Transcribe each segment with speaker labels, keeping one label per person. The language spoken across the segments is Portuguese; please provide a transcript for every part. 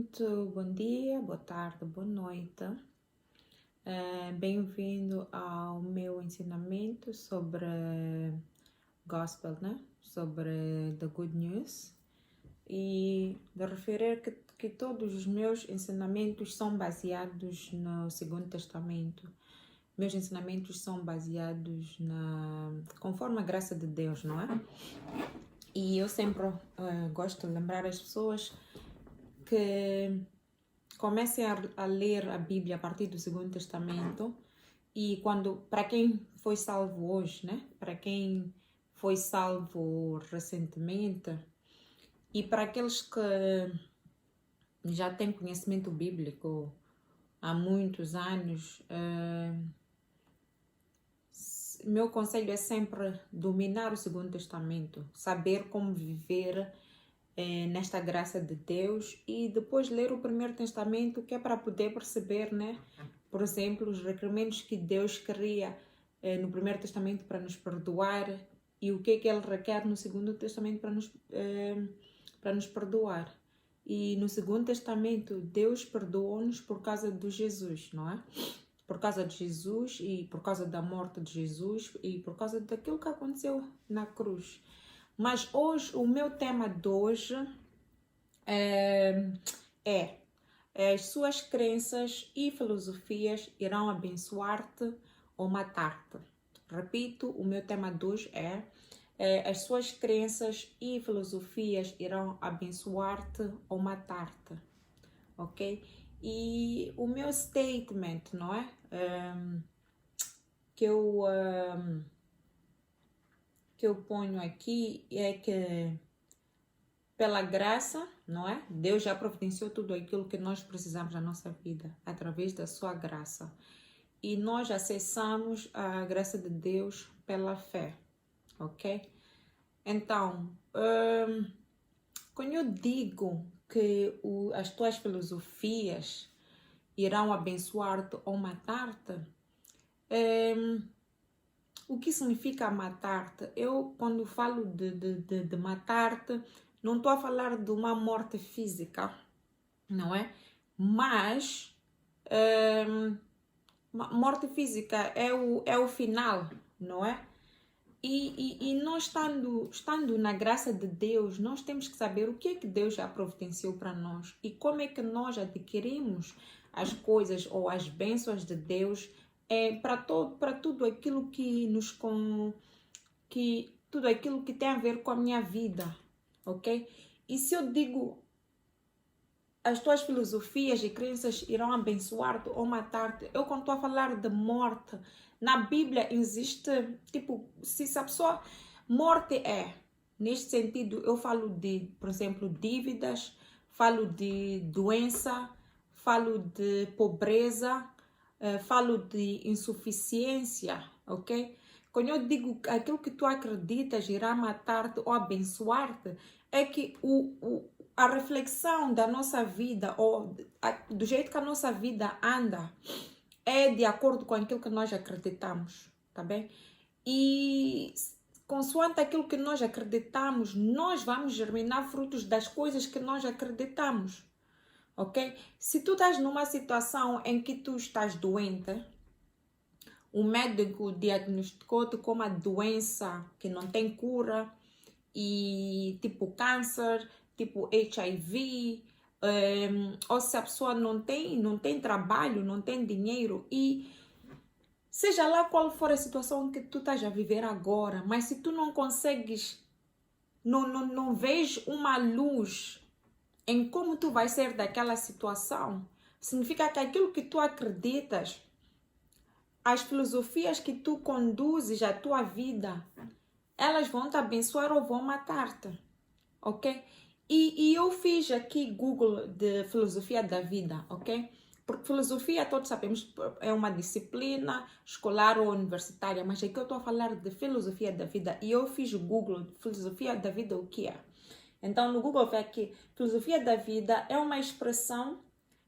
Speaker 1: Muito bom dia, boa tarde, boa noite. Bem-vindo ao meu ensinamento sobre Gospel, né? Sobre the Good News. E de referir que todos os meus ensinamentos são baseados no Segundo Testamento. Meus ensinamentos são baseados conforme a graça de Deus, não é? E eu sempre gosto de lembrar as pessoas que comecem a ler a Bíblia a partir do Segundo Testamento e para quem foi salvo hoje, né? Para quem foi salvo recentemente e para aqueles que já têm conhecimento bíblico há muitos anos, meu conselho é sempre dominar o Segundo Testamento, saber como viver nesta graça de Deus e depois ler o Primeiro Testamento, que é para poder perceber, né? Por exemplo, os requerimentos que Deus queria no Primeiro Testamento para nos perdoar e o que Ele requer no Segundo Testamento para nos perdoar. E no Segundo Testamento, Deus perdoou-nos por causa de Jesus, não é? Por causa de Jesus e por causa da morte de Jesus e por causa daquilo que aconteceu na cruz. Mas hoje, o meu tema de hoje é as suas crenças e filosofias irão abençoar-te ou matar-te. Repito, o meu tema de hoje é as suas crenças e filosofias irão abençoar-te ou matar-te, ok? E o meu statement, não é? Que eu ponho aqui é que pela graça, não é? Deus já providenciou tudo aquilo que nós precisamos na nossa vida através da sua graça. E nós acessamos a graça de Deus pela fé, ok? Então, quando eu digo que as tuas filosofias irão abençoar-te ou matar-te, o que significa matar-te? Eu, quando falo de matar-te, não estou a falar de uma morte física, não é? Mas morte física é o final, não é? E nós estando na graça de Deus, nós temos que saber o que é que Deus já providenciou para nós e como é que nós adquirimos as coisas ou as bênçãos de Deus para tudo aquilo tudo aquilo que tem a ver com a minha vida, ok? E se eu digo as tuas filosofias e crenças irão abençoar-te ou matar-te, eu quando estou a falar de morte, na Bíblia existe, tipo, se a pessoa, morte neste sentido, eu falo de, por exemplo, dívidas, falo de doença, falo de pobreza, falo de insuficiência, ok? Quando eu digo aquilo que tu acreditas irá matar-te ou abençoar-te, é que a reflexão da nossa vida, ou do jeito que a nossa vida anda, é de acordo com aquilo que nós acreditamos, tá bem? E consoante aquilo que nós acreditamos, nós vamos germinar frutos das coisas que nós acreditamos, ok? Se tu estás numa situação em que tu estás doente, o médico diagnosticou-te com uma doença que não tem cura, e tipo câncer, tipo HIV, ou se a pessoa não tem trabalho, não tem dinheiro, e seja lá qual for a situação que tu estás a viver agora, mas se tu não consegues, não vês uma luz em como tu vais sair daquela situação, significa que aquilo que tu acreditas, as filosofias que tu conduzes à tua vida, elas vão te abençoar ou vão matar-te, ok? E eu fiz aqui Google de filosofia da vida, ok? Porque filosofia, todos sabemos, é uma disciplina escolar ou universitária, mas aqui eu estou a falar de filosofia da vida e eu fiz Google de filosofia da vida, o que é? Então no Google vê que filosofia da vida é uma expressão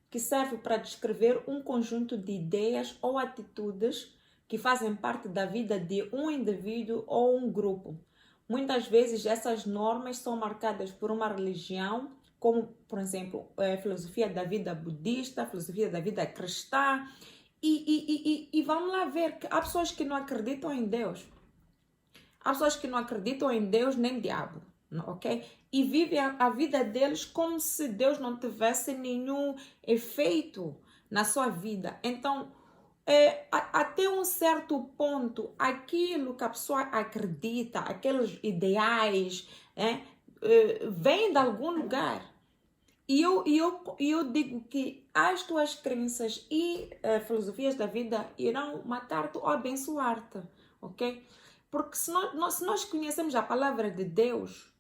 Speaker 1: que serve para descrever um conjunto de ideias ou atitudes que fazem parte da vida de um indivíduo ou um grupo. Muitas vezes essas normas são marcadas por uma religião, como, por exemplo, a filosofia da vida budista, a filosofia da vida cristã, e vamos lá ver que há pessoas que não acreditam em Deus. Há pessoas que não acreditam em Deus nem diabo, ok? E vivem a vida deles como se Deus não tivesse nenhum efeito na sua vida. Então, até um certo ponto, aquilo que a pessoa acredita, aqueles ideais, vem de algum lugar. E eu digo que as tuas crenças e filosofias da vida irão matar-te ou abençoar-te, ok? Porque se nós conhecemos a palavra de Deus,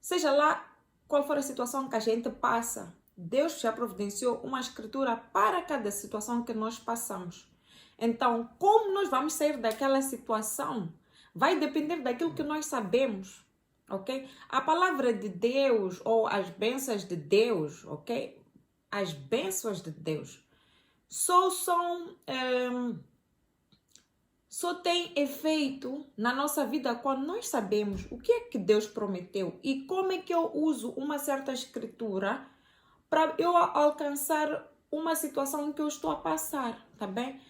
Speaker 1: seja lá qual for a situação que a gente passa, Deus já providenciou uma escritura para cada situação que nós passamos. Então, como nós vamos sair daquela situação, vai depender daquilo que nós sabemos, ok? A palavra de Deus ou as bênçãos de Deus, ok? As bênçãos de Deus só tem efeito na nossa vida quando nós sabemos o que é que Deus prometeu e como é que eu uso uma certa escritura para eu alcançar uma situação que eu estou a passar, tá bem?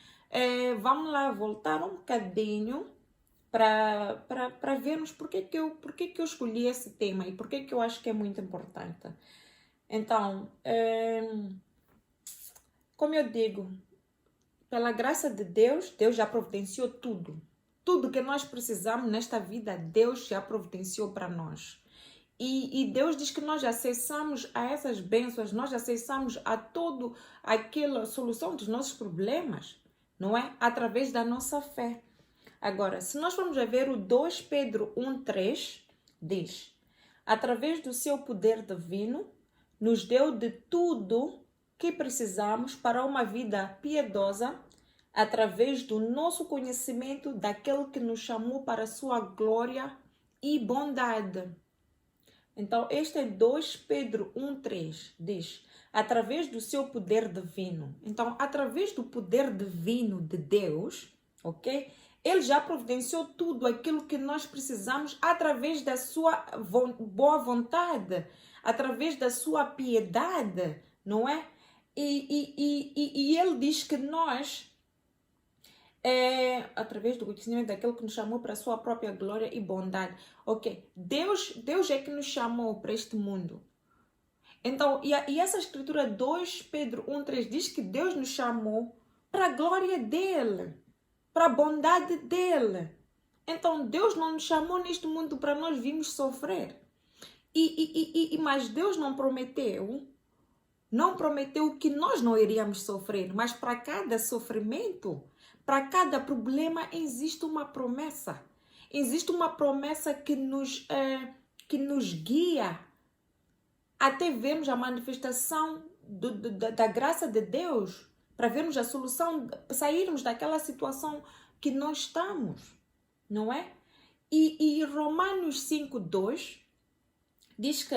Speaker 1: Vamos lá voltar um bocadinho para vermos por que eu escolhi esse tema e por que eu acho que é muito importante. Então, como eu digo, pela graça de Deus, Deus já providenciou tudo. Tudo que nós precisamos nesta vida, Deus já providenciou para nós. E Deus diz que nós acessamos a essas bênçãos, nós acessamos a toda aquela solução dos nossos problemas, não é? Através da nossa fé. Agora, se nós formos a ver o 2 Pedro 1,3, diz: através do seu poder divino, nos deu de tudo que precisamos para uma vida piedosa, através do nosso conhecimento daquele que nos chamou para a sua glória e bondade. Então, este é 2 Pedro 1,3, diz: através do seu poder divino. Então, através do poder divino de Deus, ok? Ele já providenciou tudo aquilo que nós precisamos através da sua boa vontade, através da sua piedade, não é? E ele diz que nós, através do conhecimento daquele que nos chamou para a sua própria glória e bondade. Ok, Deus é que nos chamou para este mundo. Então, e essa escritura 2 Pedro 1,3 diz que Deus nos chamou para a glória dele, para a bondade dele. Então, Deus não nos chamou neste mundo para nós virmos sofrer. Mas Deus não prometeu que nós não iríamos sofrer, mas para cada sofrimento, para cada problema existe uma promessa. Existe uma promessa que nos guia até vermos a manifestação da graça de Deus, para vermos a solução, sairmos daquela situação que nós estamos, não é? E Romanos 5,2 diz que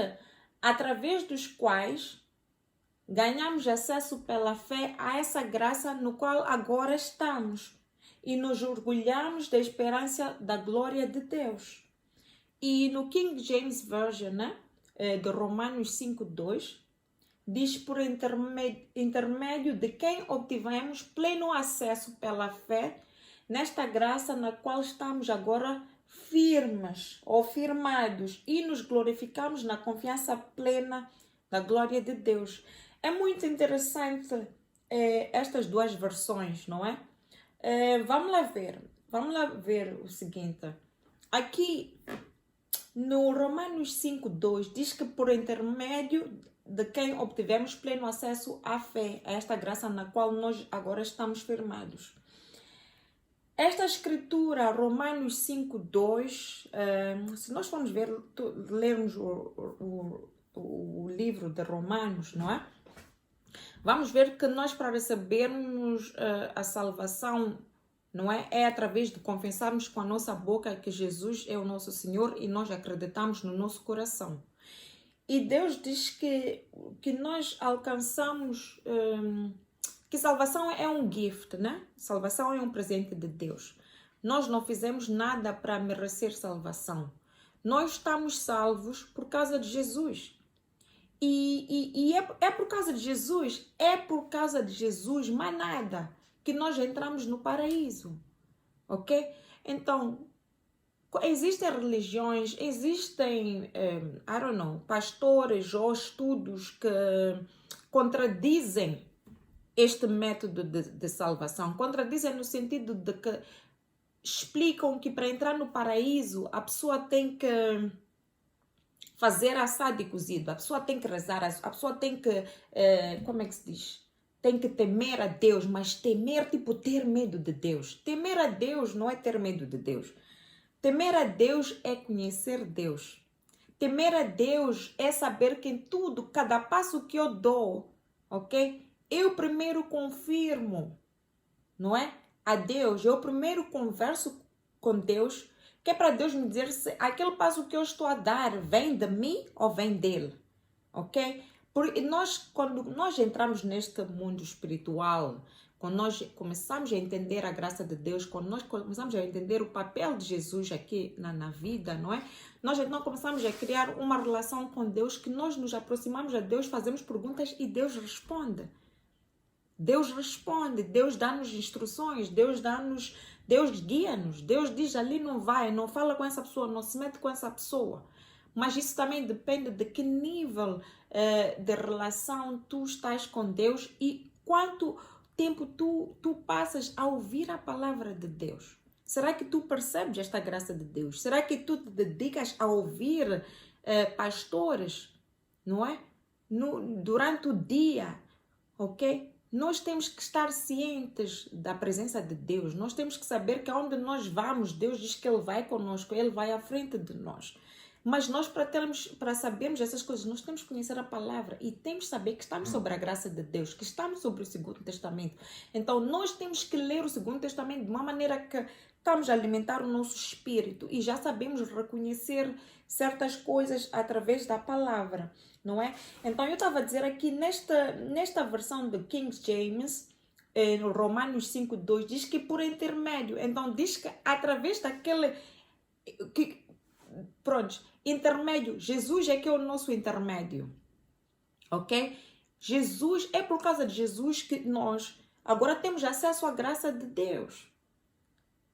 Speaker 1: através dos quais ganhamos acesso pela fé a essa graça no qual agora estamos e nos orgulhamos da esperança da glória de Deus. E no King James Version, né, de Romanos 5,2, diz: por intermédio de quem obtivemos pleno acesso pela fé nesta graça na qual estamos agora firmes ou firmados e nos glorificamos na confiança plena da glória de Deus. É muito interessante estas duas versões, não é? Vamos lá ver o seguinte. Aqui no Romanos 5,2 diz que por intermédio de quem obtivemos pleno acesso à fé, a esta graça na qual nós agora estamos firmados. Esta escritura, Romanos 5,2, se nós formos lermos o livro de Romanos, não é? Vamos ver que nós, para recebermos a salvação, não é? É através de confessarmos com a nossa boca que Jesus é o nosso Senhor e nós acreditamos no nosso coração. E Deus diz que nós alcançamos, que salvação é um gift, né? Salvação é um presente de Deus. Nós não fizemos nada para merecer salvação. Nós estamos salvos por causa de Jesus. É por causa de Jesus, mais nada, que nós entramos no paraíso, ok? Então, existem religiões, existem, I don't know, pastores ou estudos que contradizem este método de salvação. Contradizem no sentido de que explicam que para entrar no paraíso a pessoa tem que fazer assado e cozido, a pessoa tem que rezar, a pessoa tem que, como é que se diz? Tem que temer a Deus, mas temer, tipo, ter medo de Deus. Temer a Deus não é ter medo de Deus. Temer a Deus é conhecer Deus. Temer a Deus é saber que em tudo, cada passo que eu dou, ok? Eu primeiro confirmo, não é? A Deus, eu primeiro converso com Deus, que é para Deus me dizer se aquele passo que eu estou a dar vem de mim ou vem dele, ok? Porque quando nós entramos neste mundo espiritual, quando nós começamos a entender a graça de Deus, quando nós começamos a entender o papel de Jesus aqui na vida, não é? Nós então começamos a criar uma relação com Deus, que nós nos aproximamos a Deus, fazemos perguntas e Deus responde. Deus responde, Deus dá-nos instruções, Deus guia-nos, Deus diz ali não vai, não fala com essa pessoa, não se mete com essa pessoa. Mas isso também depende de que nível de relação tu estás com Deus e quanto tempo tu passas a ouvir a palavra de Deus. Será que tu percebes esta graça de Deus? Será que tu te dedicas a ouvir pastores, não é? Durante o dia, ok? Nós temos que estar cientes da presença de Deus. Nós temos que saber que aonde nós vamos, Deus diz que Ele vai conosco, Ele vai à frente de nós. Mas nós, para sabermos essas coisas, nós temos que conhecer a palavra e temos que saber que estamos sobre a graça de Deus, que estamos sobre o Segundo Testamento. Então, nós temos que ler o Segundo Testamento de uma maneira que estamos a alimentar o nosso espírito e já sabemos reconhecer certas coisas através da palavra, não é? Então, eu estava a dizer aqui, nesta versão de King James, no Romanos 5:2, diz que por intermédio, então diz que através daquele... intermédio, Jesus é que é o nosso intermédio, ok? Jesus, é por causa de Jesus que nós agora temos acesso à graça de Deus.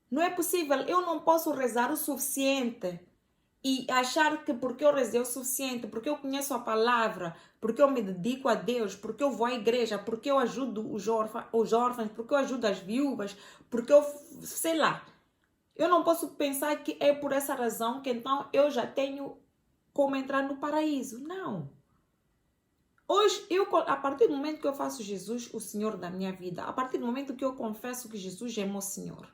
Speaker 1: Não é possível, eu não posso rezar o suficiente e achar que porque eu rezei o suficiente, porque eu conheço a palavra, porque eu me dedico a Deus, porque eu vou à igreja, porque eu ajudo os órfãos, porque eu ajudo as viúvas, porque eu, sei lá. Eu não posso pensar que é por essa razão que então eu já tenho como entrar no paraíso. Não. Hoje, a partir do momento que eu faço Jesus o Senhor da minha vida, a partir do momento que eu confesso que Jesus é meu Senhor,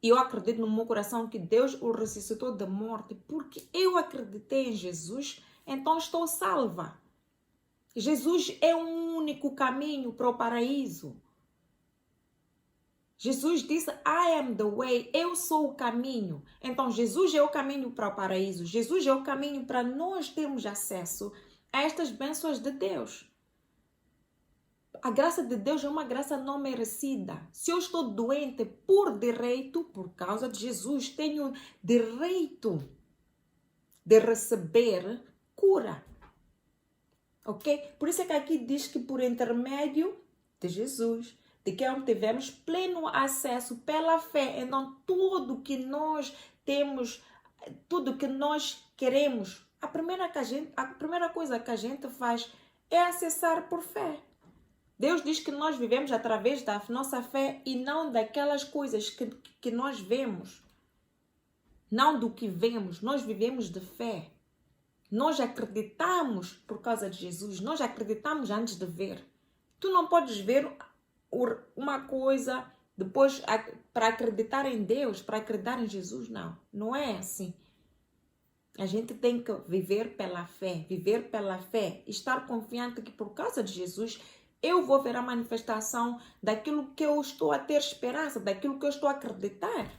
Speaker 1: e eu acredito no meu coração que Deus o ressuscitou da morte, porque eu acreditei em Jesus, então estou salva. Jesus é o único caminho para o paraíso. Jesus disse, I am the way, eu sou o caminho. Então, Jesus é o caminho para o paraíso. Jesus é o caminho para nós termos acesso a estas bênçãos de Deus. A graça de Deus é uma graça não merecida. Se eu estou doente por direito, por causa de Jesus, tenho direito de receber cura. Ok? Por isso é que aqui diz que por intermédio de Jesus, de que tivemos pleno acesso pela fé. Então, tudo que nós temos, tudo que nós queremos, a primeira coisa que a gente faz é acessar por fé. Deus diz que nós vivemos através da nossa fé e não daquelas coisas que nós vemos. Não do que vemos, nós vivemos de fé. Nós acreditamos por causa de Jesus, nós acreditamos antes de ver. Tu não podes ver uma coisa, depois para acreditar em Deus, para acreditar em Jesus, não. Não é assim. A gente tem que viver pela fé, estar confiante que por causa de Jesus eu vou ver a manifestação daquilo que eu estou a ter esperança, daquilo que eu estou a acreditar,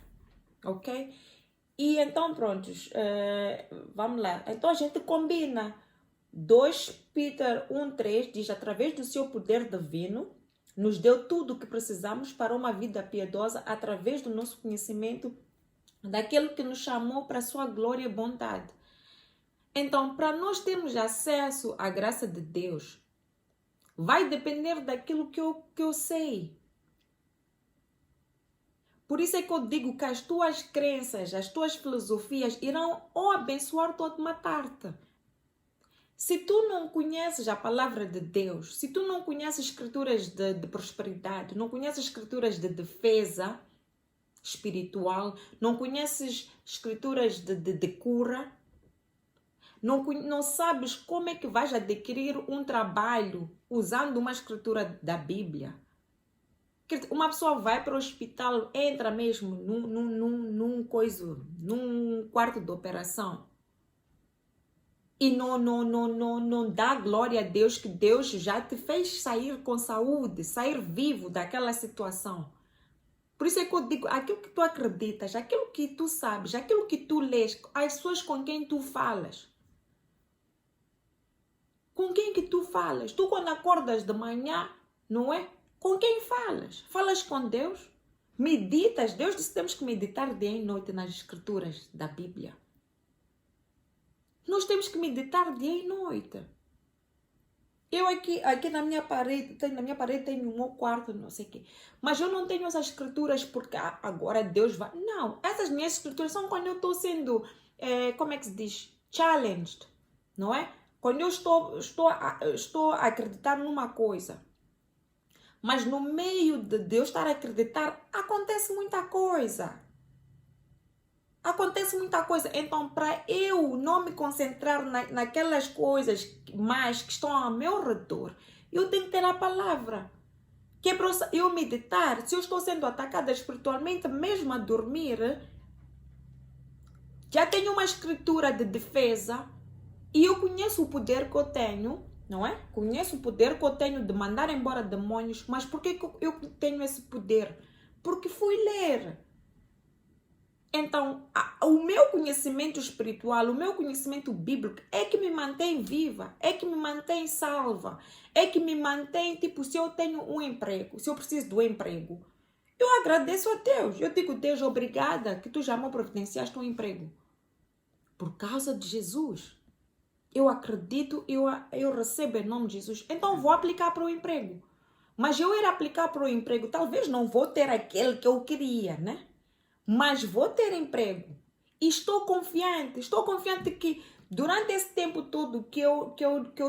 Speaker 1: ok? E então, prontos, vamos lá. Então a gente combina. 2 Peter 1:3 diz, através do seu poder divino, nos deu tudo o que precisamos para uma vida piedosa através do nosso conhecimento daquele que nos chamou para a sua glória e bondade. Então, para nós termos acesso à graça de Deus, vai depender daquilo que eu sei. Por isso é que eu digo que as tuas crenças, as tuas filosofias irão ou abençoar-te ou te matar-te. Se tu não conheces a palavra de Deus, se tu não conheces escrituras de prosperidade, não conheces escrituras de defesa espiritual, não conheces escrituras de cura, não sabes como é que vais adquirir um trabalho usando uma escritura da Bíblia. Uma pessoa vai para o hospital, entra mesmo num quarto de operação e não dá glória a Deus que Deus já te fez sair com saúde, sair vivo daquela situação. Por isso é que eu digo, aquilo que tu acreditas, aquilo que tu sabes, aquilo que tu lês, as pessoas com quem tu falas. Com quem que tu falas? Tu quando acordas de manhã, não é? Com quem falas? Falas com Deus? Meditas? Deus disse que temos que meditar dia e noite nas escrituras da Bíblia. Nós temos que meditar dia e noite. Eu aqui na minha parede tenho um quarto, não sei o quê. Mas eu não tenho essas escrituras porque agora Deus vai... Não, essas minhas escrituras são quando eu estou sendo, como é que se diz? Challenged, não é? Quando eu estou a acreditar numa coisa. Mas no meio de eu estar a acreditar, acontece muita coisa. Acontece muita coisa. Então, para eu não me concentrar naquelas coisas mais que estão ao meu redor, eu tenho que ter a palavra. Que é para eu meditar. Se eu estou sendo atacada espiritualmente, mesmo a dormir, já tenho uma escritura de defesa e eu conheço o poder que eu tenho, não é? Conheço o poder que eu tenho de mandar embora demônios. Mas por que eu tenho esse poder? Porque fui ler. Então, o meu conhecimento espiritual, o meu conhecimento bíblico é que me mantém viva, é que me mantém salva, é que me mantém, tipo, se eu tenho um emprego, se eu preciso do emprego, eu agradeço a Deus. Eu digo, Deus, obrigada que tu já me providenciaste um emprego. Por causa de Jesus. Eu acredito, eu recebo em nome de Jesus. Então, vou aplicar para o emprego. Mas eu ir aplicar para o emprego, talvez não vou ter aquele que eu queria, né? Mas vou ter emprego. E estou confiante que durante esse tempo todo que eu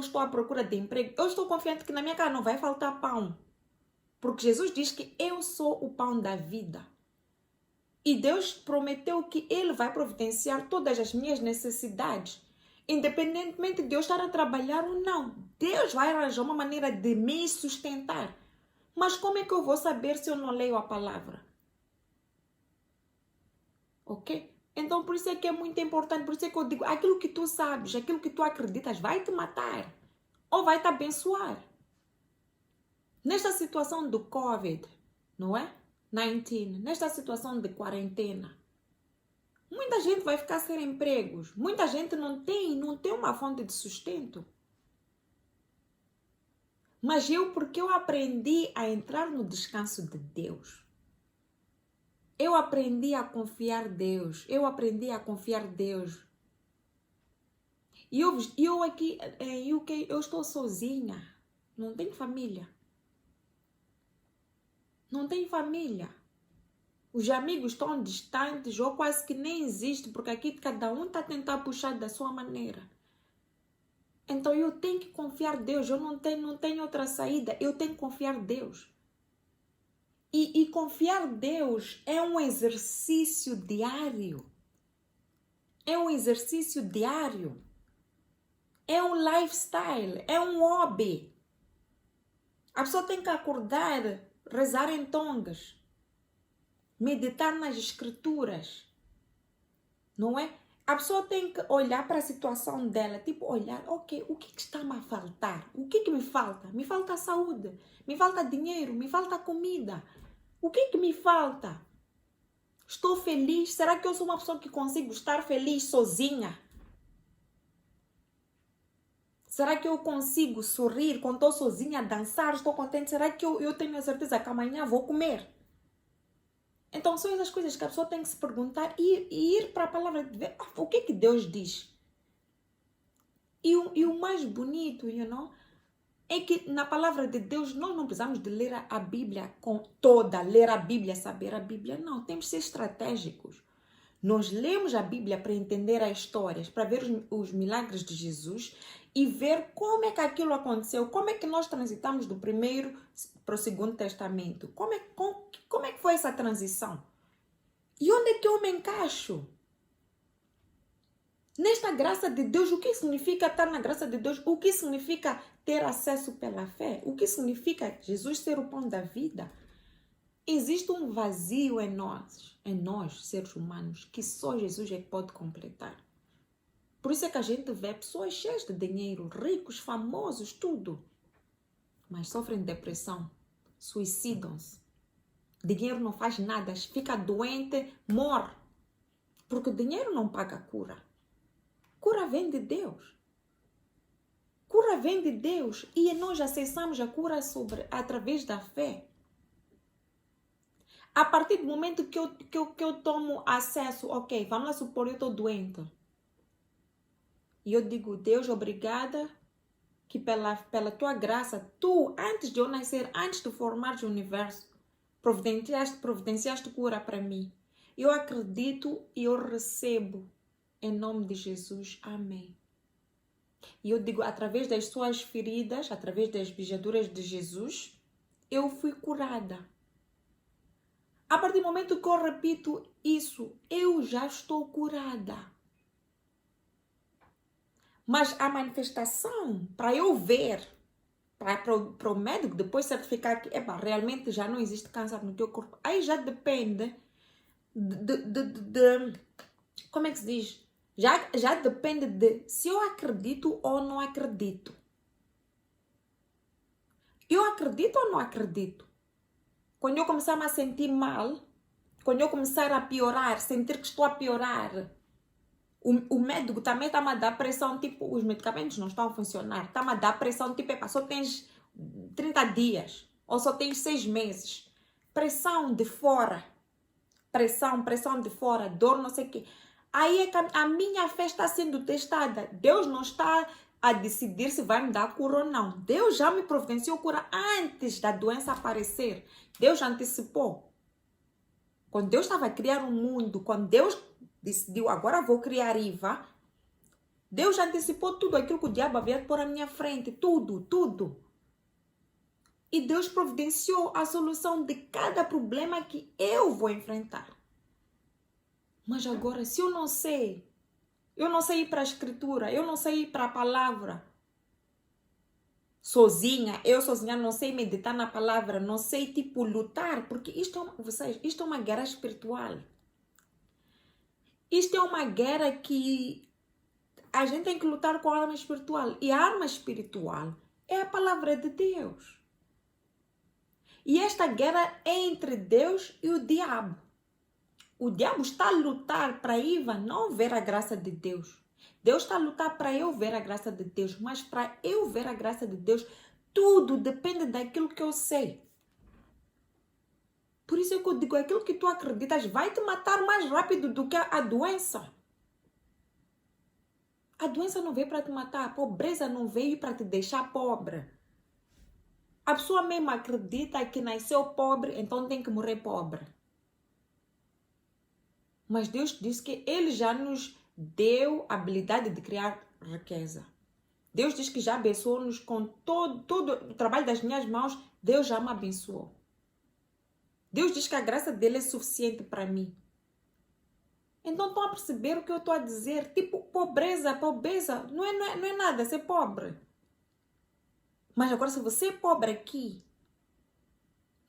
Speaker 1: estou à procura de emprego, eu estou confiante que na minha casa não vai faltar pão. Porque Jesus diz que eu sou o pão da vida. E Deus prometeu que Ele vai providenciar todas as minhas necessidades. Independentemente de eu estar a trabalhar ou não. Deus vai arranjar uma maneira de me sustentar. Mas como é que eu vou saber se eu não leio a palavra? Ok? Então, por isso é que é muito importante, por isso é que eu digo, aquilo que tu sabes, aquilo que tu acreditas, vai te matar ou vai te abençoar. Nesta situação do COVID, não é? 19, nesta situação de quarentena, muita gente vai ficar sem empregos, muita gente não tem uma fonte de sustento. Mas porque eu aprendi a entrar no descanso de Deus. Eu aprendi a confiar em Deus. Eu aprendi a confiar em Deus. E eu aqui em UK, eu estou sozinha. Não tenho família. Não tenho família. Os amigos estão distantes ou quase que nem existem, porque aqui cada um está a tentar puxar da sua maneira. Então eu tenho que confiar em Deus. Eu não tenho outra saída. Eu tenho que confiar em Deus. E confiar em Deus é um exercício diário. É um exercício diário. É um lifestyle. É um hobby. A pessoa tem que acordar, rezar em tongas, meditar nas escrituras. Não é? A pessoa tem que olhar para a situação dela, tipo, olhar, ok, o que está-me a faltar? O que me falta? Me falta saúde, me falta dinheiro, me falta comida. O que me falta? Estou feliz? Será que eu sou uma pessoa que consigo estar feliz sozinha? Será que eu consigo sorrir quando estou sozinha, dançar, estou contente? Será que eu tenho a certeza que amanhã vou comer? Então, são essas coisas que a pessoa tem que se perguntar e ir para a palavra de ver o que Deus diz. E o mais bonito, é que na palavra de Deus nós não precisamos de ler a Bíblia ler a Bíblia, saber a Bíblia. Não, temos que ser estratégicos. Nós lemos a Bíblia para entender as histórias, para ver os milagres de Jesus e ver como é que aquilo aconteceu, como é que nós transitamos do primeiro para o segundo testamento. Como é que foi essa transição? E onde é que eu me encaixo? Nesta graça de Deus, o que significa estar na graça de Deus? O que significa ter acesso pela fé? O que significa Jesus ser o pão da vida? Existe um vazio em nós, seres humanos, que só Jesus é que pode completar. Por isso é que a gente vê pessoas cheias de dinheiro, ricos, famosos, tudo. Mas sofrem de depressão, suicidam-se. Dinheiro não faz nada, fica doente, morre. Porque o dinheiro não paga cura. Cura vem de Deus. Cura vem de Deus. E nós acessamos a cura através da fé. A partir do momento que eu tomo acesso, ok, vamos lá supor, eu estou doente. E eu digo, Deus, obrigada, que pela tua graça, tu, antes de eu nascer, antes de formares o universo, providenciaste cura para mim. Eu acredito e eu recebo. Em nome de Jesus, amém. E eu digo, através das suas feridas, através das pisaduras de Jesus, eu fui curada. A partir do momento que eu repito isso, eu já estou curada. Mas a manifestação, para eu ver, para o médico depois certificar que realmente já não existe câncer no teu corpo, aí já depende como é que se diz? Já depende de se eu acredito ou não acredito. Eu acredito ou não acredito? Quando eu começar a me sentir mal, quando eu começar a piorar, sentir que estou a piorar, o médico também está-me a dar pressão, tipo, os medicamentos não estão a funcionar, está-me a dar pressão, tipo, só tens 30 dias, ou só tens 6 meses. Pressão de fora, pressão de fora, dor, não sei o quê. Aí é que a minha fé está sendo testada. Deus não está a decidir se vai me dar cura ou não. Deus já me providenciou cura antes da doença aparecer. Deus já antecipou. Quando Deus estava a criar um mundo, quando Deus decidiu, agora vou criar Iva, Deus já antecipou tudo aquilo que o diabo havia pôr à minha frente. Tudo. E Deus providenciou a solução de cada problema que eu vou enfrentar. Mas agora, se eu não sei ir para a escritura, eu não sei ir para a palavra, eu sozinha não sei meditar na palavra, não sei, tipo, lutar, porque isto é uma guerra espiritual. Isto é uma guerra que a gente tem que lutar com a arma espiritual. E a arma espiritual é a palavra de Deus. E esta guerra é entre Deus e o diabo. O diabo está a lutar para Iva não ver a graça de Deus. Deus está a lutar para eu ver a graça de Deus. Mas para eu ver a graça de Deus, tudo depende daquilo que eu sei. Por isso é que eu digo, aquilo que tu acreditas vai te matar mais rápido do que a doença. A doença não veio para te matar. A pobreza não veio para te deixar pobre. A pessoa mesmo acredita que nasceu pobre, então tem que morrer pobre. Mas Deus disse que Ele já nos deu a habilidade de criar riqueza. Deus diz que já abençoou-nos com todo o trabalho das minhas mãos. Deus já me abençoou. Deus diz que a graça dele é suficiente para mim. Então estão a perceber o que eu estou a dizer? Tipo, pobreza não é nada ser pobre. Mas agora se você é pobre aqui,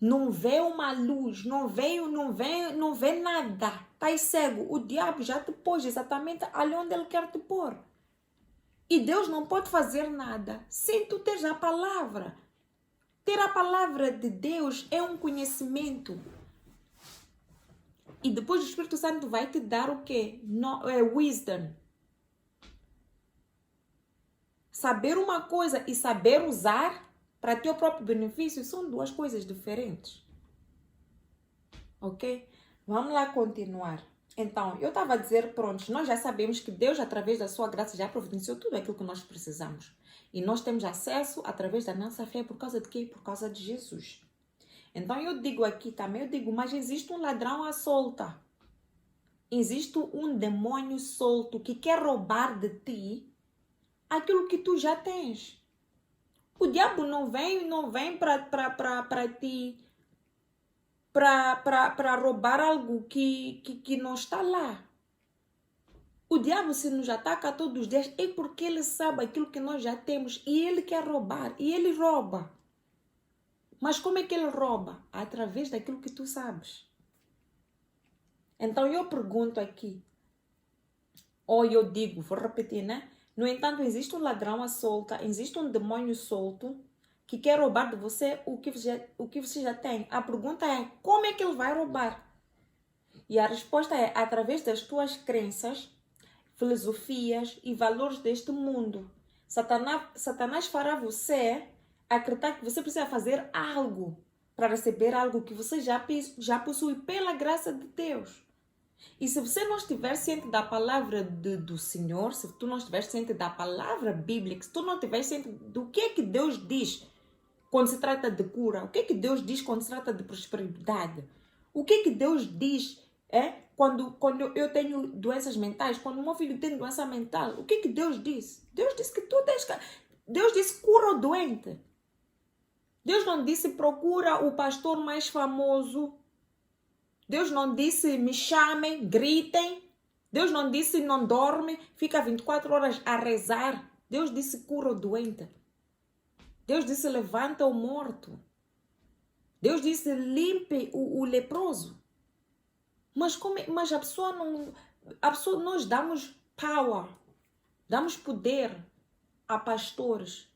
Speaker 1: não vê uma luz, não vê nada. Estás cego. O diabo já te pôs exatamente ali onde ele quer te pôr. E Deus não pode fazer nada sem tu teres a palavra. Ter a palavra de Deus é um conhecimento. E depois o Espírito Santo vai te dar o quê? Wisdom. Saber uma coisa e saber usar para teu próprio benefício são duas coisas diferentes. Ok? Vamos lá continuar. Então, eu estava a dizer, pronto, nós já sabemos que Deus, através da sua graça, já providenciou tudo aquilo que nós precisamos. E nós temos acesso através da nossa fé por causa de quê? Por causa de Jesus. Então, eu digo aqui também, eu digo, mas existe um ladrão à solta. Existe um demônio solto que quer roubar de ti aquilo que tu já tens. O diabo não vem para ti para roubar algo que não está lá. O diabo, se nos ataca todos os dias, é porque ele sabe aquilo que nós já temos e ele quer roubar. E ele rouba. Mas como é que ele rouba? Através daquilo que tu sabes. Então eu pergunto aqui, ou eu digo, vou repetir, né? No entanto, existe um ladrão à solta, existe um demônio solto que quer roubar de você o que você já tem. A pergunta é, como é que ele vai roubar? E a resposta é, através das tuas crenças, filosofias e valores deste mundo. Satanás fará você acreditar que você precisa fazer algo para receber algo que você já possui pela graça de Deus. E se você não estiver ciente da palavra do Senhor, se tu não estiver ciente da palavra bíblica, se tu não estiver ciente do que é que Deus diz quando se trata de cura, o que é que Deus diz quando se trata de prosperidade, o que é que Deus diz quando eu tenho doenças mentais, quando o meu filho tem doença mental, o que é que Deus diz? Deus disse que tu tens... Deus disse cura o doente. Deus não disse procura o pastor mais famoso. Deus não disse me chamem, gritem. Deus não disse não dorme, fica 24 horas a rezar. Deus disse cura o doente. Deus disse levanta o morto. Deus disse limpe o leproso. Mas a pessoa, nós damos power, damos poder a pastores.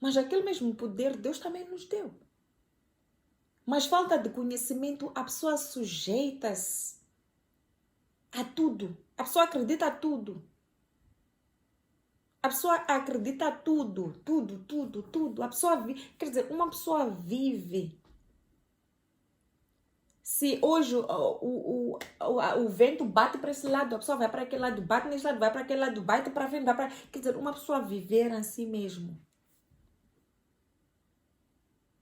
Speaker 1: Mas aquele mesmo poder Deus também nos deu. Mas falta de conhecimento, a pessoa sujeita-se a tudo. A pessoa acredita a tudo. A pessoa acredita a tudo. Tudo. A pessoa quer dizer, uma pessoa vive. Se hoje o vento bate para esse lado, a pessoa vai para aquele lado, bate nesse lado, vai para aquele lado, bate para frente, vai para... Quer dizer, uma pessoa viver assim mesmo.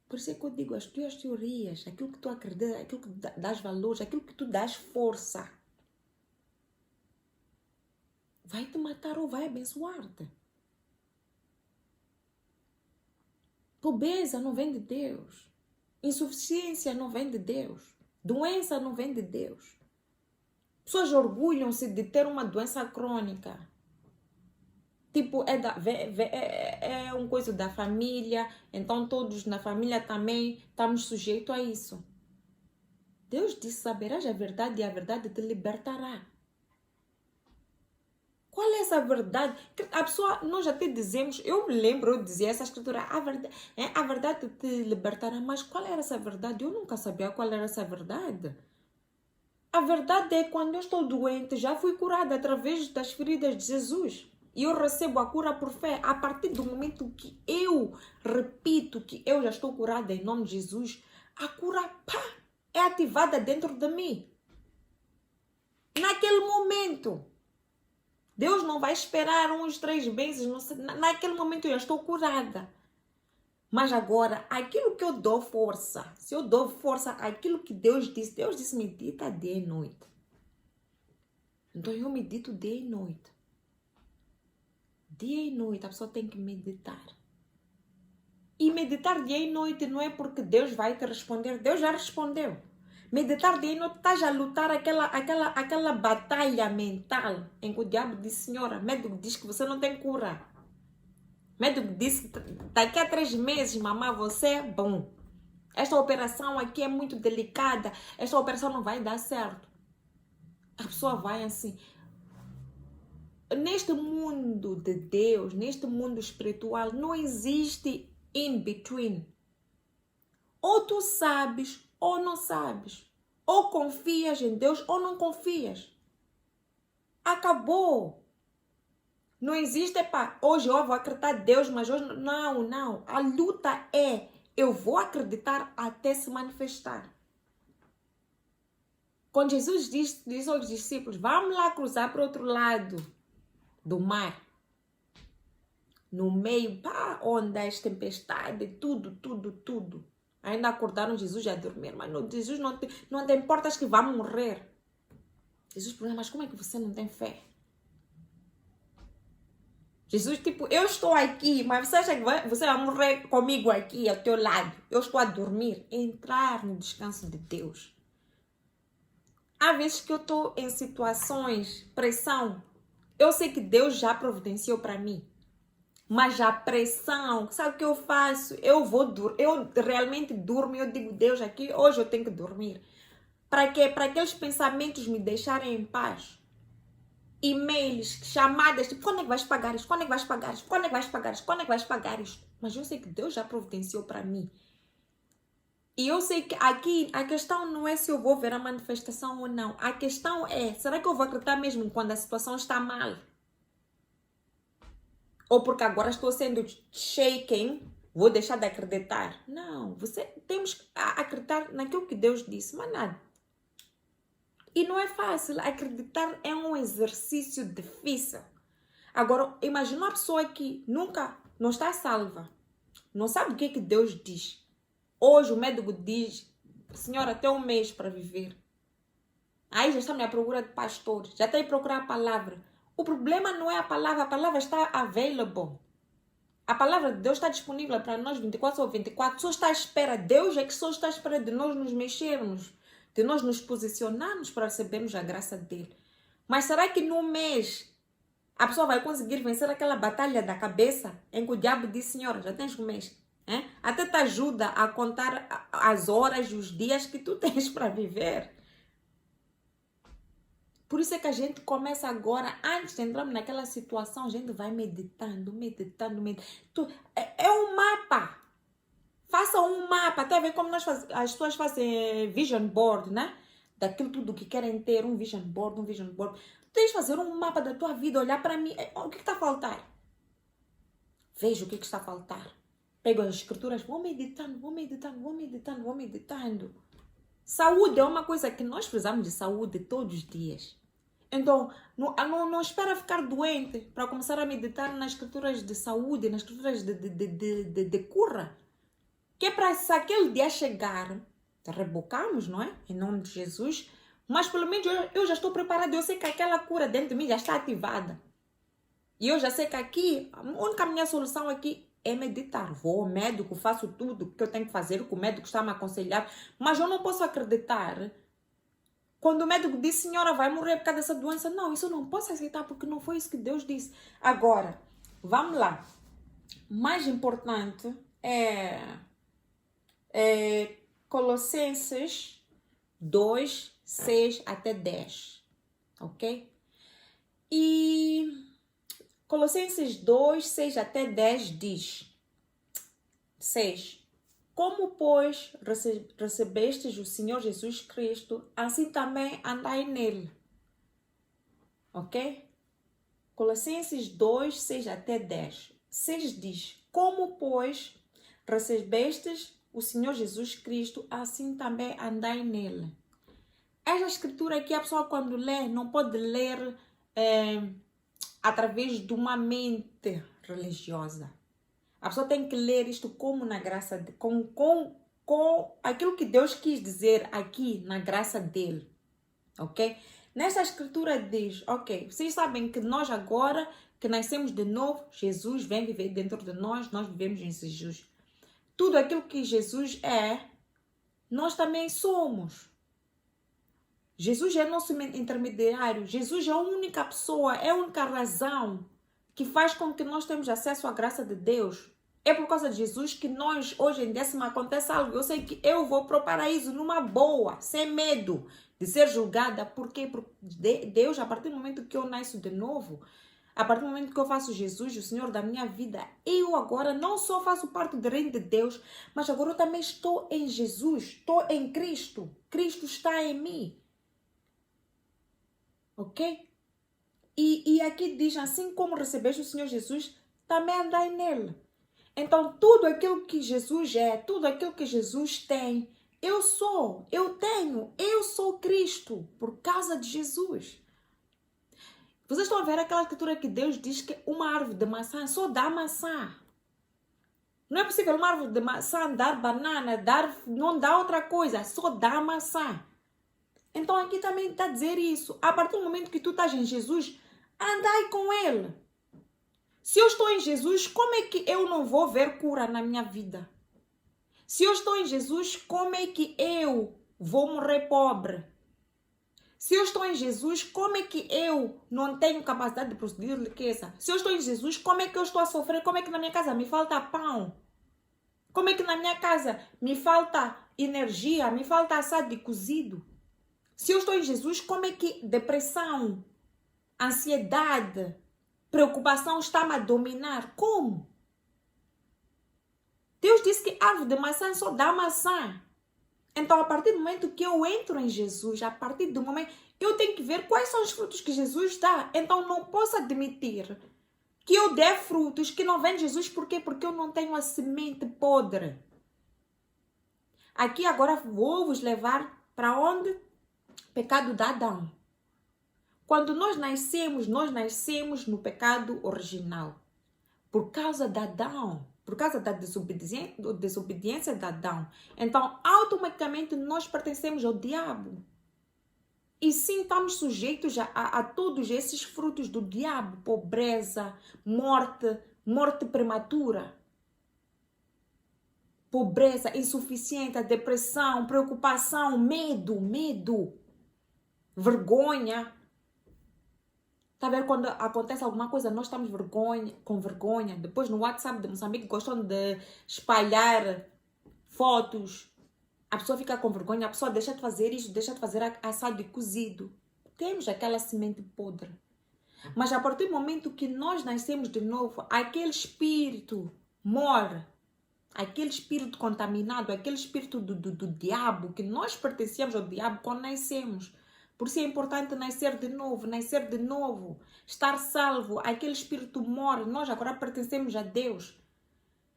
Speaker 1: Por isso é que eu digo, as tuas teorias, aquilo que tu acreditas, aquilo que dás valores, aquilo que tu dás força, vai te matar ou vai abençoar-te. Pobreza não vem de Deus. Insuficiência não vem de Deus. Doença não vem de Deus. Pessoas orgulham-se de ter uma doença crônica. Tipo, é uma coisa da família, então todos na família também estamos sujeitos a isso. Deus disse, saberás a verdade e a verdade te libertará. Qual é essa verdade? A pessoa, nós até dizemos, eu lembro, eu dizia essa escritura, a verdade te libertará, mas qual era essa verdade? Eu nunca sabia qual era essa verdade. A verdade é quando eu estou doente, já fui curada através das feridas de Jesus. E eu recebo a cura por fé. A partir do momento que eu repito que eu já estou curada em nome de Jesus, a cura é ativada dentro de mim. Naquele momento. Deus não vai esperar uns 3 meses. Naquele momento eu já estou curada. Mas agora, aquilo que eu dou força, se eu dou força àquilo que Deus disse medita dia e noite. Então eu medito dia e noite. Dia e noite a pessoa tem que meditar. E meditar dia e noite não é porque Deus vai te responder. Deus já respondeu. Meditar dia e noite, estás a lutar aquela batalha mental em que o diabo diz, senhora, médico diz que você não tem cura. Médico disse, daqui a 3 meses, mamãe, você é bom. Esta operação aqui é muito delicada. Esta operação não vai dar certo. A pessoa vai assim. Neste mundo de Deus, neste mundo espiritual, não existe in between. Ou tu sabes ou não sabes. Ou confias em Deus ou não confias. Acabou. Não existe, hoje eu vou acreditar em Deus, mas hoje não. A luta é, eu vou acreditar até se manifestar. Quando Jesus diz aos discípulos, vamos lá cruzar para o outro lado do mar. No meio, pá, ondas, tempestade, tudo. Ainda acordaram Jesus a dormir. Mas não, Jesus não tem portas que vão morrer. Jesus pergunta, mas como é que você não tem fé? Jesus, tipo, eu estou aqui, mas você acha que você vai morrer comigo aqui, ao teu lado? Eu estou a dormir. Entrar no descanso de Deus. Há vezes que eu estou em situações, pressão. Eu sei que Deus já providenciou para mim. Mas a pressão, sabe o que eu faço? Eu realmente durmo e eu digo, Deus, aqui hoje eu tenho que dormir. Para quê? Para aqueles pensamentos me deixarem em paz. E-mails, chamadas, tipo, quando é que vais pagar isto? Quando é que vais pagar isto? Quando é que vais pagar isto? Quando é que vais pagar isto? Mas eu sei que Deus já providenciou para mim. E eu sei que aqui a questão não é se eu vou ver a manifestação ou não. A questão é, será que eu vou acreditar mesmo quando a situação está mal? Ou porque agora estou sendo shaken, vou deixar de acreditar? Não, temos que acreditar naquilo que Deus disse, mas nada. E não é fácil, acreditar é um exercício difícil. Agora, imagina uma pessoa que nunca, não está salva, não sabe o que é que Deus diz. Hoje o médico diz, senhora, tem um mês para viver. Aí já está à procura de pastores, já está a procurar a palavra. O problema não é a palavra está available. A palavra de Deus está disponível para nós 24 ou 24. Só está à espera. Deus é que só está à espera de nós nos mexermos, de nós nos posicionarmos para recebermos a graça dele. Mas será que no mês a pessoa vai conseguir vencer aquela batalha da cabeça em que o diabo diz, senhora, já tens um mês? Até te ajuda a contar as horas e os dias que tu tens para viver. Por isso é que a gente começa agora, antes de entrarmos naquela situação, a gente vai meditando. É um mapa. Faça um mapa. Até ver como as pessoas fazem vision board, né? Daquilo tudo que querem ter, um vision board. Tu tens que fazer um mapa da tua vida, olhar para mim. O que está a faltar? Veja o que está a faltar. Pego as escrituras, vou meditando. Saúde é uma coisa que nós precisamos de saúde todos os dias. Então, não espera ficar doente para começar a meditar nas escrituras de saúde, nas escrituras de cura. Que é para, se aquele dia chegar, rebocamos, não é? Em nome de Jesus. Mas pelo menos eu já estou preparada. Eu sei que aquela cura dentro de mim já está ativada. E eu já sei que aqui, a única minha solução aqui é meditar. Vou ao médico, faço tudo que eu tenho que fazer, o que o médico está a me aconselhar. Mas eu não posso acreditar. Quando o médico disse, senhora, vai morrer por causa dessa doença. Não, isso eu não posso aceitar porque não foi isso que Deus disse. Agora, vamos lá. Mais importante é Colossenses 2, 6 até 10. Ok? E Colossenses 2, 6 até 10 diz: 6. Como, pois, recebestes o Senhor Jesus Cristo, assim também andai nele. Ok? Colossenses 2, 6 até 10. 6 diz: como, pois, recebestes o Senhor Jesus Cristo, assim também andai nele. Esta escritura aqui, a pessoa quando lê, não pode ler através de uma mente religiosa. A pessoa tem que ler isto como na graça, com aquilo que Deus quis dizer aqui na graça dele, ok? Nessa escritura diz, ok, vocês sabem que nós agora, que nascemos de novo, Jesus vem viver dentro de nós, nós vivemos em Jesus. Tudo aquilo que Jesus é, nós também somos. Jesus é nosso intermediário, Jesus é a única pessoa, é a única razão que faz com que nós tenhamos acesso à graça de Deus. É por causa de Jesus que nós, hoje em dia, se me acontece algo, eu sei que eu vou para o paraíso numa boa, sem medo de ser julgada. Por quê? Porque Deus, a partir do momento que eu nasço de novo, a partir do momento que eu faço Jesus, o Senhor da minha vida, eu agora não só faço parte do reino de Deus, mas agora eu também estou em Jesus, estou em Cristo. Cristo está em mim. Ok? E aqui diz, assim como recebeste o Senhor Jesus, também andai nele. Então, tudo aquilo que Jesus é, tudo aquilo que Jesus tem, Eu sou Cristo por causa de Jesus. Vocês estão a ver aquela escritura que Deus diz que uma árvore de maçã só dá maçã. Não é possível uma árvore de maçã dar banana, não dá outra coisa, só dá maçã. Então aqui também está a dizer isso. A partir do momento que tu estás em Jesus, andai com Ele. Se eu estou em Jesus, como é que eu não vou ver cura na minha vida? Se eu estou em Jesus, como é que eu vou morrer pobre? Se eu estou em Jesus, como é que eu não tenho capacidade de produzir riqueza? Se eu estou em Jesus, como é que eu estou a sofrer? Como é que na minha casa me falta pão? Como é que na minha casa me falta energia, me falta assado e cozido? Se eu estou em Jesus, como é que depressão, ansiedade, preocupação está-me a dominar? Como? Deus disse que árvore de maçã só dá maçã. Então, a partir do momento que eu entro em Jesus, a partir do momento, eu tenho que ver quais são os frutos que Jesus dá. Então, não posso admitir que eu dê frutos que não vêm de Jesus. Por quê? Porque eu não tenho a semente podre. Aqui agora vou vos levar para onde? Pecado de Adão. Quando nós nascemos no pecado original. Por causa de Adão. Por causa da desobediência de Adão. Então, automaticamente, nós pertencemos ao diabo. E sim, estamos sujeitos a todos esses frutos do diabo. Pobreza, morte prematura. Pobreza, insuficiência, depressão, preocupação, medo. Vergonha. Está a ver quando acontece alguma coisa, nós estamos com vergonha. Depois no WhatsApp de Moçambique gostam de espalhar fotos. A pessoa fica com vergonha, a pessoa deixa de fazer isso, deixa de fazer assado e cozido. Temos aquela semente podre. Mas a partir do momento que nós nascemos de novo, aquele espírito morre. Aquele espírito contaminado, aquele espírito do diabo, que nós pertencíamos ao diabo quando nascemos. Por isso é importante nascer de novo, estar salvo. Aquele espírito morre, nós agora pertencemos a Deus.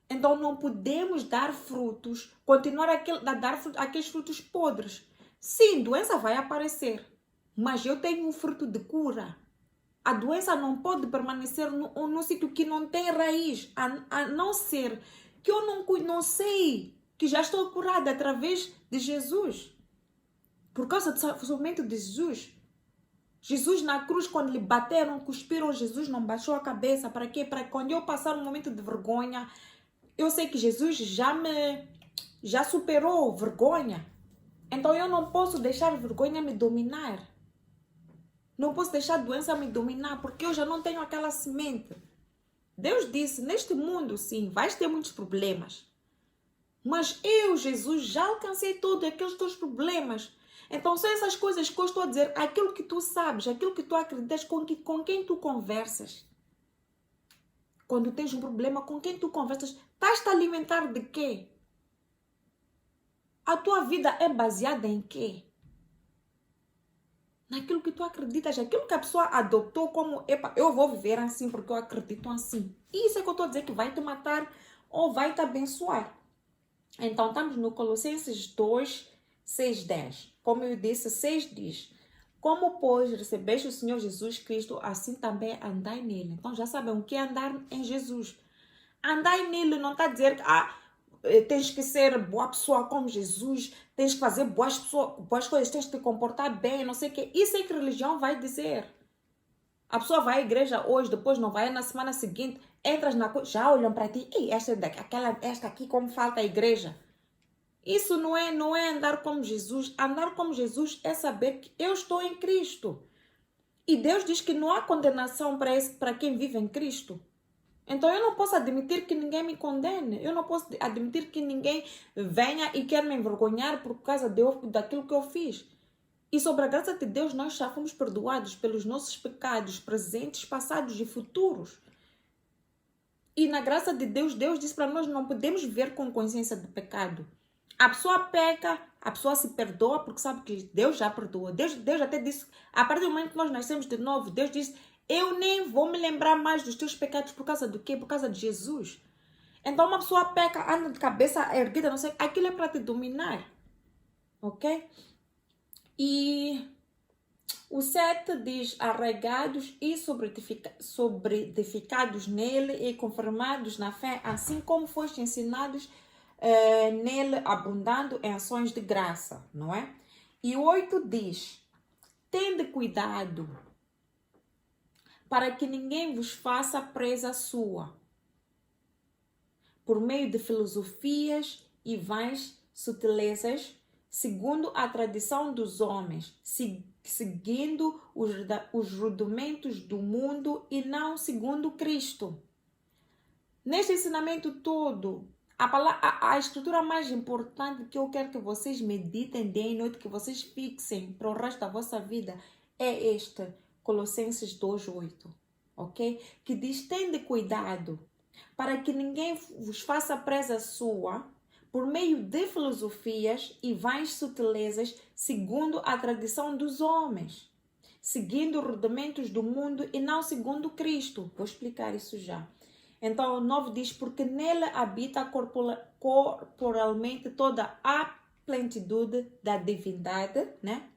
Speaker 1: Então não podemos dar frutos, continuar a dar aqueles frutos podres. Sim, doença vai aparecer, mas eu tenho um fruto de cura. A doença não pode permanecer num sítio que não tem raiz, a não ser que eu não sei que já estou curada através de Jesus. Por causa do sofrimento de Jesus. Jesus na cruz, quando lhe bateram, cuspiram, Jesus não baixou a cabeça. Para quê? Para que quando eu passar um momento de vergonha, eu sei que Jesus já superou vergonha. Então eu não posso deixar a vergonha me dominar. Não posso deixar a doença me dominar, porque eu já não tenho aquela semente. Deus disse, neste mundo, sim, vais ter muitos problemas. Mas eu, Jesus, já alcancei todos aqueles teus problemas. Então, são essas coisas que eu estou a dizer, aquilo que tu sabes, aquilo que tu acreditas, com quem tu conversas. Quando tens um problema, com quem tu conversas, estás-te a alimentar de quê? A tua vida é baseada em quê? Naquilo que tu acreditas, aquilo que a pessoa adotou como, epa, eu vou viver assim porque eu acredito assim. Isso é que eu estou a dizer que vai te matar ou vai te abençoar. Então, estamos no Colossenses 2, 6, 10. Como eu disse, 6 diz: como, pois, recebeste o Senhor Jesus Cristo, assim também andai nele. Então, já sabem o que é andar em Jesus. Andai nele não está a dizer que tens que ser boa pessoa como Jesus, tens que fazer boas coisas, tens que te comportar bem, não sei o quê. Isso é que a religião vai dizer. A pessoa vai à igreja hoje, depois não vai, na semana seguinte, entras na coisa, já olham para ti, ei, esta aqui como falta a igreja. Isso não é andar como Jesus. Andar como Jesus é saber que eu estou em Cristo. E Deus diz que não há condenação para quem vive em Cristo. Então eu não posso admitir que ninguém me condene. Eu não posso admitir que ninguém venha e quer me envergonhar por causa daquilo que eu fiz. E sobre a graça de Deus, nós já fomos perdoados pelos nossos pecados presentes, passados e futuros. E na graça de Deus, Deus diz para nós não podemos viver com consciência de pecado. A pessoa peca, a pessoa se perdoa porque sabe que Deus já perdoa. Deus até disse, a partir do momento que nós nascemos de novo, Deus diz, eu nem vou me lembrar mais dos teus pecados. Por causa do quê? Por causa de Jesus. Então uma pessoa peca, anda de cabeça erguida, não sei, aquilo é para te dominar. ok? E o 7 diz arraigados e sobreedificados nele e confirmados na fé, assim como foste ensinados nele, abundando em ações de graça, não é? E o 8 diz, tende cuidado para que ninguém vos faça presa sua, por meio de filosofias e vãs sutilezas, segundo a tradição dos homens, seguindo os rudimentos do mundo e não segundo Cristo. Neste ensinamento todo, a estrutura mais importante que eu quero que vocês meditem dia e noite, que vocês fixem para o resto da vossa vida, é esta, Colossenses 2:8, ok? Que diz, tende cuidado para que ninguém vos faça presa sua por meio de filosofias e vãs sutilezas, segundo a tradição dos homens, seguindo os rudimentos do mundo e não segundo Cristo. Vou explicar isso já. Então, o 9 diz, porque nele habita corporalmente toda a plenitude da divindade, né?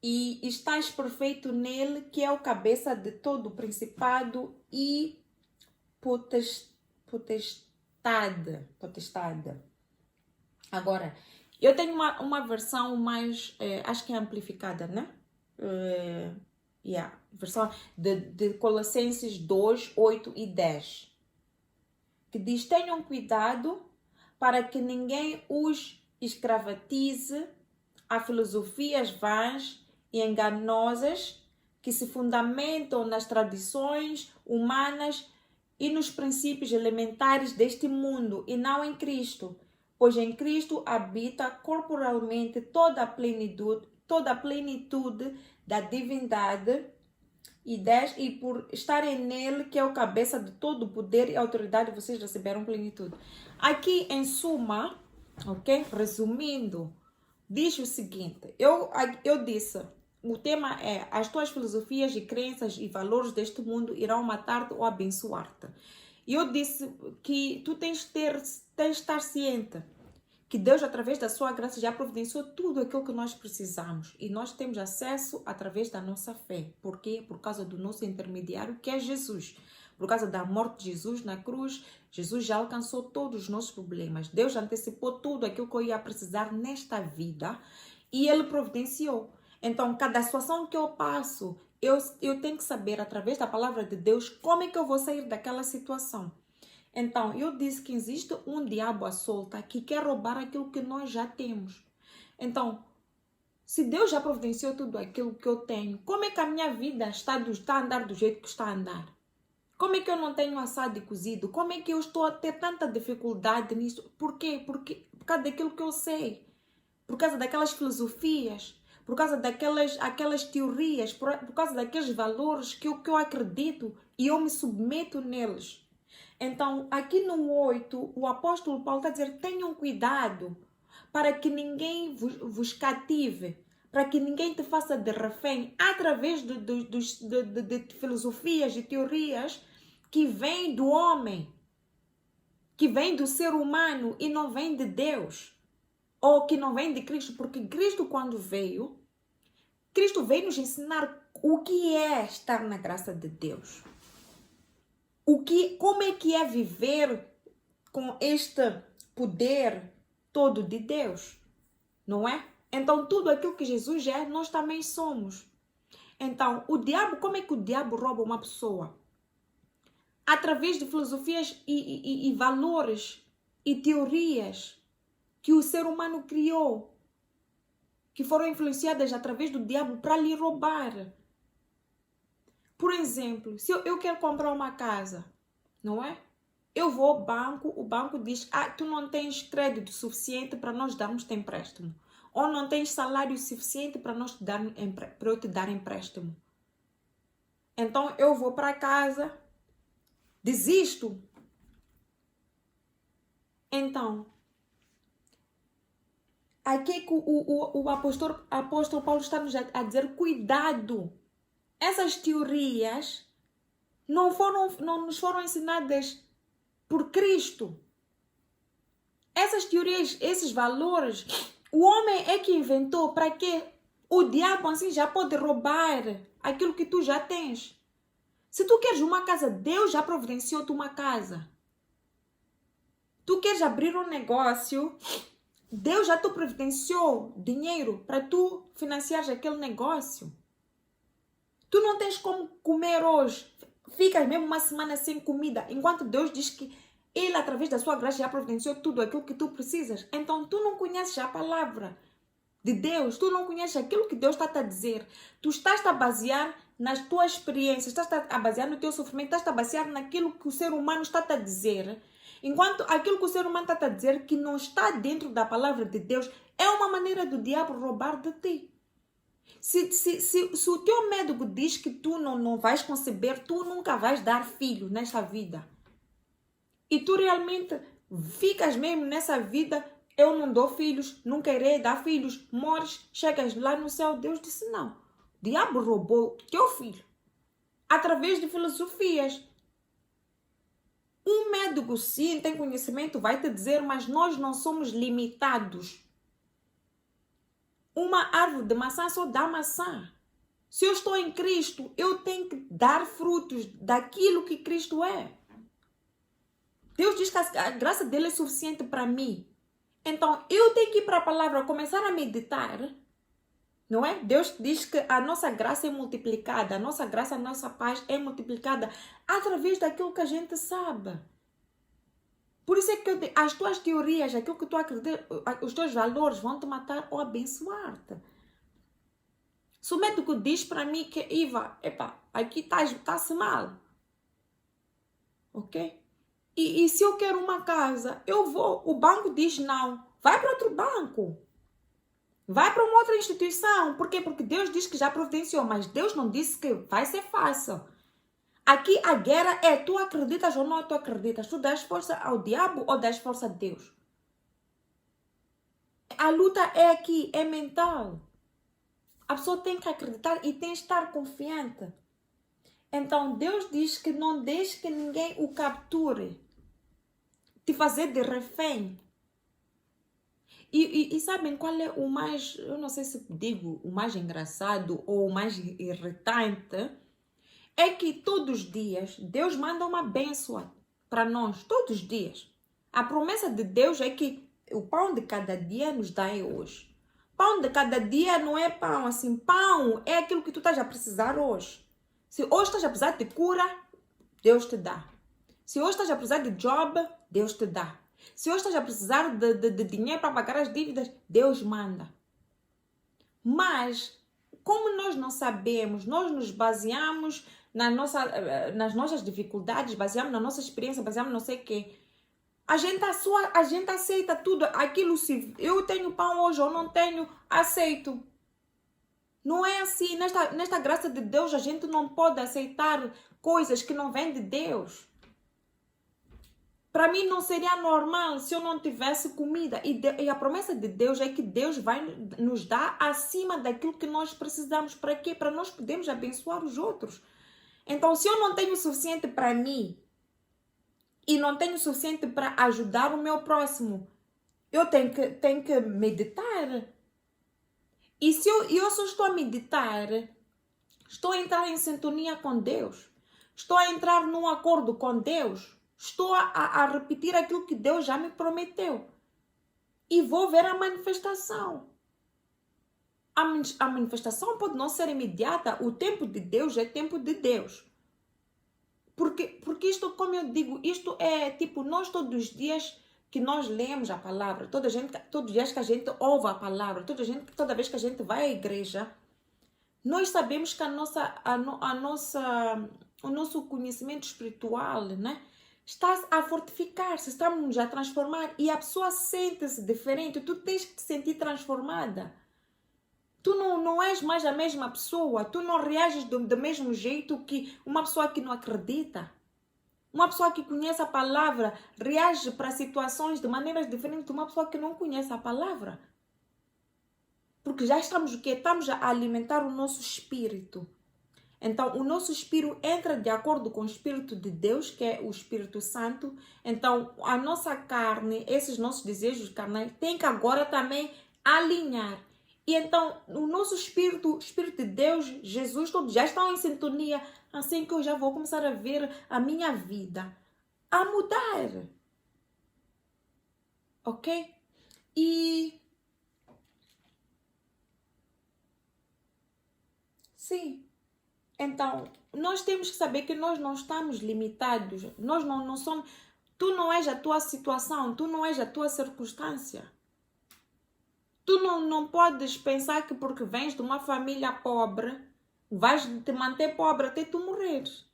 Speaker 1: E estás perfeito nele, que é o cabeça de todo o principado e potestade. Agora, eu tenho uma versão mais, acho que é amplificada, né? Versão de Colossenses 2, 8 e 10. Que diz, tenham cuidado para que ninguém os escravatize a filosofias vãs e enganosas que se fundamentam nas tradições humanas e nos princípios elementares deste mundo e não em Cristo, pois em Cristo habita corporalmente toda a plenitude da divindade, e por estarem nele, que é o cabeça de todo o poder e autoridade, vocês receberam plenitude. Aqui, em suma, ok? Resumindo, diz o seguinte, eu disse, o tema é, as tuas filosofias e crenças e valores deste mundo irão matar-te ou abençoar-te. E eu disse que tu tens de estar ciente que Deus, através da sua graça, já providenciou tudo aquilo que nós precisamos. E nós temos acesso através da nossa fé. Por quê? Por causa do nosso intermediário, que é Jesus. Por causa da morte de Jesus na cruz, Jesus já alcançou todos os nossos problemas. Deus antecipou tudo aquilo que eu ia precisar nesta vida e Ele providenciou. Então, cada situação que eu passo, eu tenho que saber, através da palavra de Deus, como é que eu vou sair daquela situação. Então, eu disse que existe um diabo à solta que quer roubar aquilo que nós já temos. Então, se Deus já providenciou tudo aquilo que eu tenho, como é que a minha vida está a andar do jeito que está a andar? Como é que eu não tenho assado e cozido? Como é que eu estou a ter tanta dificuldade nisso? Por quê? Por causa daquilo que eu sei. Por causa daquelas filosofias. Por causa aquelas teorias. Por causa daqueles valores que eu acredito e eu me submeto neles. Então, aqui no 8, o apóstolo Paulo está a dizer, tenham cuidado para que ninguém vos cative, para que ninguém te faça de refém através de filosofias e teorias que vêm do homem, que vêm do ser humano e não vêm de Deus, ou que não vêm de Cristo, porque Cristo quando veio, Cristo veio nos ensinar o que é estar na graça de Deus. Como é que é viver com este poder todo de Deus, não é? Então, tudo aquilo que Jesus é, nós também somos. Então, como é que o diabo rouba uma pessoa? Através de filosofias e valores e teorias que o ser humano criou, que foram influenciadas através do diabo para lhe roubar. Por exemplo, se eu quero comprar uma casa, não é? Eu vou ao banco, o banco diz, tu não tens crédito suficiente para nós darmos-te empréstimo. Ou não tens salário suficiente para eu te dar empréstimo. Então, eu vou para casa, desisto. Então, aqui que o apóstolo Paulo está nos a dizer, cuidado. Essas teorias não nos foram ensinadas por Cristo. Essas teorias, esses valores, o homem é que inventou para que o diabo assim já pode roubar aquilo que tu já tens. Se tu queres uma casa, Deus já providenciou-te uma casa. Tu queres abrir um negócio, Deus já te providenciou dinheiro para tu financiar aquele negócio. Tu não tens como comer hoje. Ficas mesmo uma semana sem comida, enquanto Deus diz que Ele, através da sua graça, já providenciou tudo aquilo que tu precisas. Então, tu não conheces a palavra de Deus, tu não conheces aquilo que Deus está a dizer. Tu estás a basear nas tuas experiências, estás a basear no teu sofrimento, estás a basear naquilo que o ser humano está a dizer. Enquanto aquilo que o ser humano está a dizer que não está dentro da palavra de Deus, é uma maneira do diabo roubar de ti. Se o teu médico diz que tu não vais conceber, tu nunca vais dar filho nesta vida. E tu realmente ficas mesmo nessa vida, eu não dou filhos, não querer dar filhos, morres, chegas lá no céu, Deus disse não. O diabo roubou teu filho através de filosofias. Um médico sim tem conhecimento, vai te dizer, mas nós não somos limitados. Uma árvore de maçã só dá maçã. Se eu estou em Cristo, eu tenho que dar frutos daquilo que Cristo é. Deus diz que a graça dele é suficiente para mim. Então, eu tenho que ir para a palavra, começar a meditar. Não é? Deus diz que a nossa graça é multiplicada. A nossa graça, a nossa paz é multiplicada através daquilo que a gente sabe. Por isso é que as tuas teorias, aquilo que tu acreditas, os teus valores vão te matar ou abençoar-te. Se o médico diz para mim que, Iva, aqui está-se mal. Ok? E se eu quero uma casa, eu vou. O banco diz não. Vai para outro banco. Vai para uma outra instituição. Por quê? Porque Deus diz que já providenciou, mas Deus não disse que vai ser fácil. Aqui a guerra é tu acreditas ou não tu acreditas. Tu dás força ao diabo ou dás força a Deus. A luta é aqui, é mental. A pessoa tem que acreditar e tem que estar confiante. Então Deus diz que não deixe que ninguém o capture. Te fazer de refém. E sabem qual é o mais, eu não sei se digo o mais engraçado ou o mais irritante? É que todos os dias Deus manda uma bênção para nós, todos os dias. A promessa de Deus é que o pão de cada dia nos dá hoje. Pão de cada dia não é pão assim, pão é aquilo que tu estás a precisar hoje. Se hoje estás a precisar de cura, Deus te dá. Se hoje estás a precisar de job, Deus te dá. Se hoje estás a precisar de dinheiro para pagar as dívidas, Deus manda. Mas, como nós não sabemos, nós nos baseamos nas nossas dificuldades, baseamos na nossa experiência, baseamos não sei o quê. A gente aceita tudo. Aquilo, se eu tenho pão hoje ou não tenho, aceito. Não é assim. Nesta graça de Deus, a gente não pode aceitar coisas que não vêm de Deus. Para mim não seria normal se eu não tivesse comida. E a promessa de Deus é que Deus vai nos dar acima daquilo que nós precisamos. Para quê? Para nós podermos abençoar os outros. Então, se eu não tenho o suficiente para mim e não tenho o suficiente para ajudar o meu próximo, eu tenho que meditar. E se eu só estou a meditar, estou a entrar em sintonia com Deus. Estou a entrar num acordo com Deus. Estou a repetir aquilo que Deus já me prometeu. E vou ver a manifestação. A manifestação pode não ser imediata. O tempo de Deus é tempo de Deus. Porque isto, como eu digo, isto é tipo, nós todos os dias que nós lemos a palavra, todos os dias que a gente ouve a palavra, toda vez que a gente vai à igreja, nós sabemos que o nosso conhecimento espiritual, né, está a fortificar-se, estamos a transformar e a pessoa sente-se diferente, tu tens que te sentir transformada. Tu não és mais a mesma pessoa, tu não reages do mesmo jeito que uma pessoa que não acredita. Uma pessoa que conhece a palavra reage para situações de maneiras diferentes de uma pessoa que não conhece a palavra. Porque já estamos o quê? Estamos a alimentar o nosso espírito. Então, o nosso espírito entra de acordo com o Espírito de Deus, que é o Espírito Santo. Então, a nossa carne, esses nossos desejos carnais, tem que agora também alinhar. E então, o nosso espírito, o Espírito de Deus, Jesus, todos já estão em sintonia. Assim que eu já vou começar a ver a minha vida a mudar. Ok? E... sim. Então, nós temos que saber que nós não estamos limitados. Nós não somos... Tu não és a tua situação, tu não és a tua circunstância. Tu não podes pensar que porque vens de uma família pobre, vais te manter pobre até tu morreres.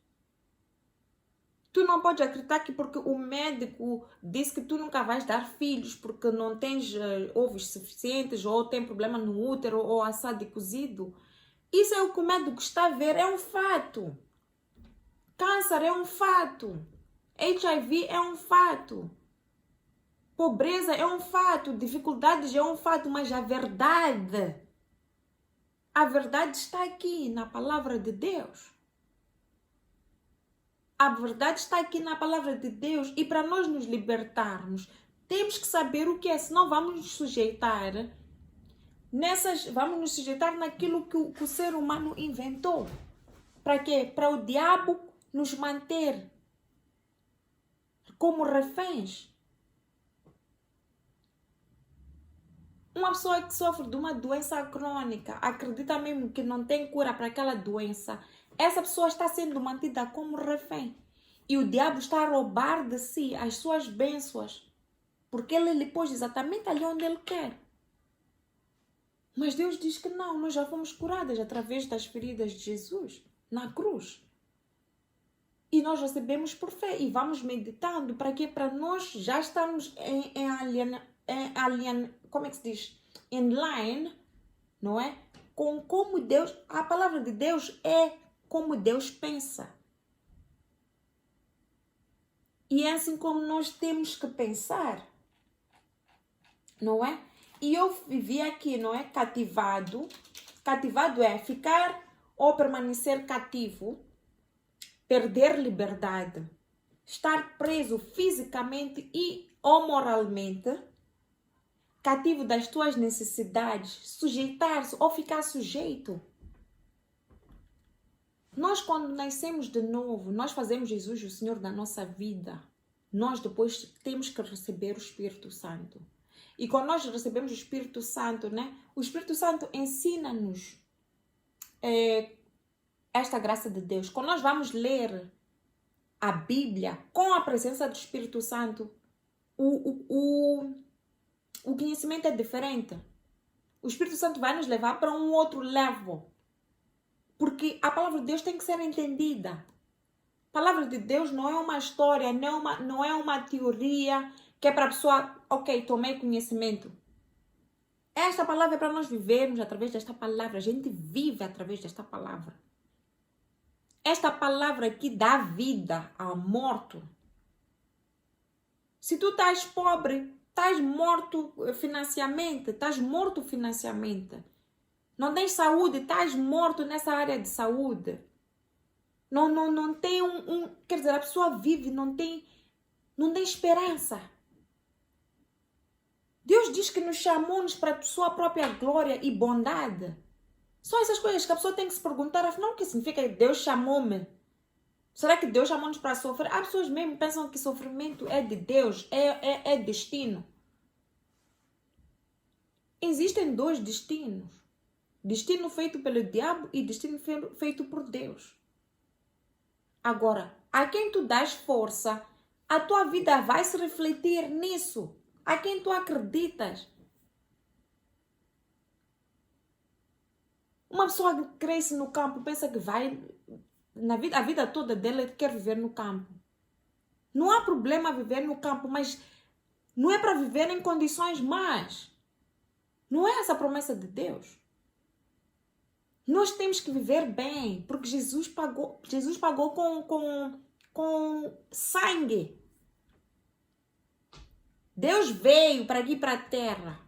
Speaker 1: Tu não podes acreditar que porque o médico disse que tu nunca vais dar filhos porque não tens ovos suficientes, ou tem problema no útero, ou assado e cozido. Isso é o que o médico está a ver, é um fato. Câncer é um fato. HIV é um fato. Pobreza é um fato. Dificuldades é um fato. Mas a verdade está aqui na palavra de Deus. A verdade está aqui na palavra de Deus. E para nós nos libertarmos, temos que saber o que é. Senão vamos nos sujeitar vamos nos sujeitar naquilo que o ser humano inventou. Para quê? Para o diabo nos manter como reféns. Uma pessoa que sofre de uma doença crônica, acredita mesmo que não tem cura para aquela doença, essa pessoa está sendo mantida como refém. E o diabo está a roubar de si as suas bênçãos, porque ele lhe pôs exatamente ali onde ele quer. Mas Deus diz que não, nós já fomos curadas através das feridas de Jesus na cruz. E nós recebemos por fé e vamos meditando para quê? Para nós já estarmos como é que se diz? In line, não é? Com como Deus, a palavra de Deus é como Deus pensa. E é assim como nós temos que pensar, não é? E eu vivi aqui, não é? Cativado. Cativado é ficar ou permanecer cativo, perder liberdade, estar preso fisicamente e ou moralmente, cativo das tuas necessidades, sujeitar-se ou ficar sujeito. Nós, quando nascemos de novo, nós fazemos Jesus o Senhor da nossa vida. Nós depois temos que receber o Espírito Santo. E quando nós recebemos o Espírito Santo, né? O Espírito Santo ensina-nos esta graça de Deus. Quando nós vamos ler a Bíblia com a presença do Espírito Santo, o conhecimento é diferente. O Espírito Santo vai nos levar para um outro level. Porque a palavra de Deus tem que ser entendida. A palavra de Deus não é uma história, não é uma teoria que é para a pessoa, ok, tomei conhecimento. Esta palavra é para nós vivermos através desta palavra. A gente vive através desta palavra. Esta palavra aqui dá vida ao morto. Se tu estás pobre, estás morto financeiramente, Não tens saúde, estás morto nessa área de saúde. Não tem quer dizer, a pessoa vive, não tem esperança. Deus diz que nos chamou-nos para a sua própria glória e bondade. São essas coisas que a pessoa tem que se perguntar, afinal, o que significa que Deus chamou-me? Será que Deus chamou-nos para sofrer? Há pessoas mesmo que pensam que sofrimento é de Deus, é destino. Existem dois destinos. Destino feito pelo diabo e destino feito por Deus. Agora, a quem tu dás força, a tua vida vai se refletir nisso. A quem tu acreditas. Uma pessoa que cresce no campo pensa que vai... a vida toda dela quer viver no campo. Não há problema viver no campo, mas não é para viver em condições más. Não é essa a promessa de Deus. Nós temos que viver bem, porque Jesus pagou com sangue. Deus veio para aqui para a terra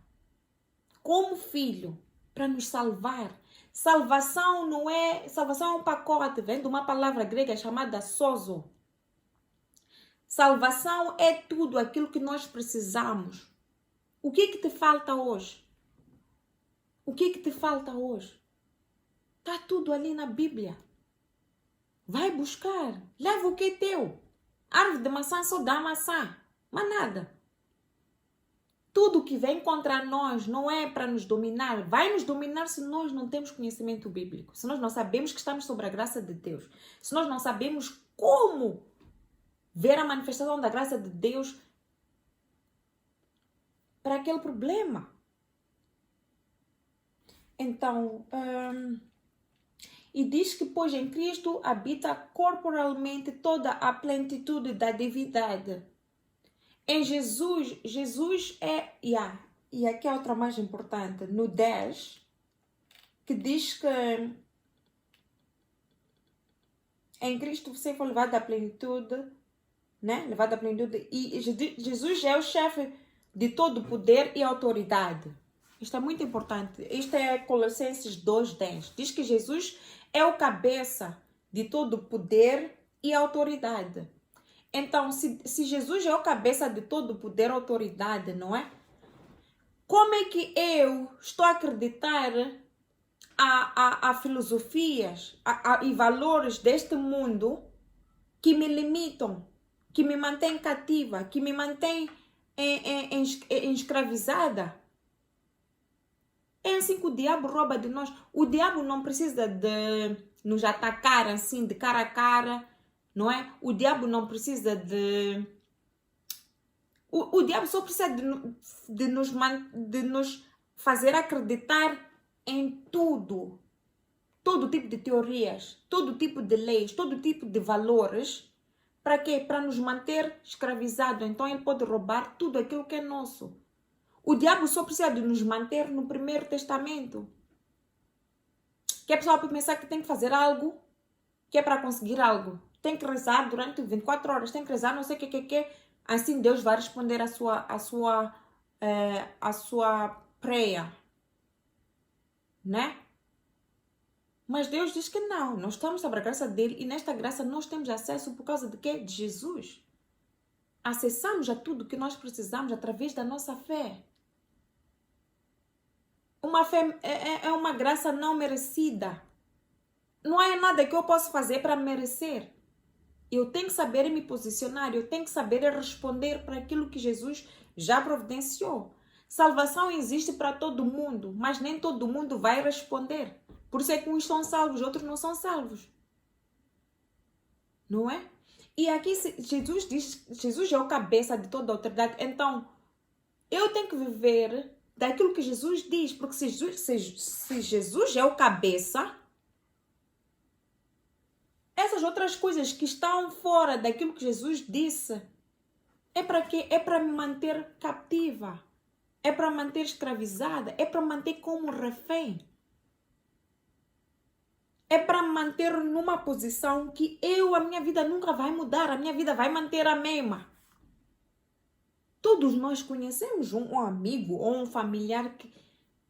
Speaker 1: como filho. para nos salvar. Salvação não é... Salvação é um pacote, vem de uma palavra grega chamada sozo. Salvação é tudo aquilo que nós precisamos. O que te falta hoje? O que te falta hoje? Está tudo ali na Bíblia. Vai buscar. Leva o que é teu. Árvore de maçã só dá maçã. Mas nada. Tudo que vem contra nós não é para nos dominar. Vai nos dominar se nós não temos conhecimento bíblico. Se nós não sabemos que estamos sob a graça de Deus. Se nós não sabemos como ver a manifestação da graça de Deus para aquele problema. Então, e diz que, pois, em Cristo habita corporalmente toda a plenitude da divindade. Em Jesus é... E aqui é outra mais importante, no 10, que diz que em Cristo você foi levado à plenitude, né? Levado à plenitude. E Jesus é o chefe de todo poder e autoridade. Isto é muito importante. Isto é Colossenses 2:10. Diz que Jesus é o cabeça de todo poder e autoridade. Então, se Jesus é o cabeça de todo poder e autoridade, não é? Como é que eu estou a acreditar a filosofias e valores deste mundo que me limitam, que me mantêm cativa, que me mantêm escravizada? É assim que o diabo rouba de nós. O diabo não precisa de nos atacar assim, de cara a cara, não é? O diabo não precisa de... O diabo só precisa de nos fazer acreditar em tudo. Todo tipo de teorias, todo tipo de leis, todo tipo de valores. Para quê? Para nos manter escravizados. Então ele pode roubar tudo aquilo que é nosso. O diabo só precisa de nos manter no Primeiro Testamento. Que a pessoa pode pensar que tem que fazer algo, que é para conseguir algo. Tem que rezar durante 24 horas, tem que rezar não sei o que. Assim Deus vai responder a sua prayer. Né? Mas Deus diz que não. Nós estamos sob a graça dele e nesta graça nós temos acesso por causa de quê? De Jesus. Acessamos a tudo que nós precisamos através da nossa fé. Uma fé é uma graça não merecida. Não há nada que eu possa fazer para merecer. Eu tenho que saber me posicionar, eu tenho que saber responder para aquilo que Jesus já providenciou. Salvação existe para todo mundo, mas nem todo mundo vai responder. Por isso é que uns são salvos, outros não são salvos. Não é? E aqui Jesus diz, Jesus é o cabeça de toda a autoridade. Então, eu tenho que viver daquilo que Jesus diz, porque se Jesus é o cabeça, essas outras coisas que estão fora daquilo que Jesus disse, é para quê? É para me manter captiva, é para manter escravizada, é para manter como refém. É para manter numa posição que a minha vida nunca vai mudar, a minha vida vai manter a mesma. Todos nós conhecemos um amigo ou um familiar que,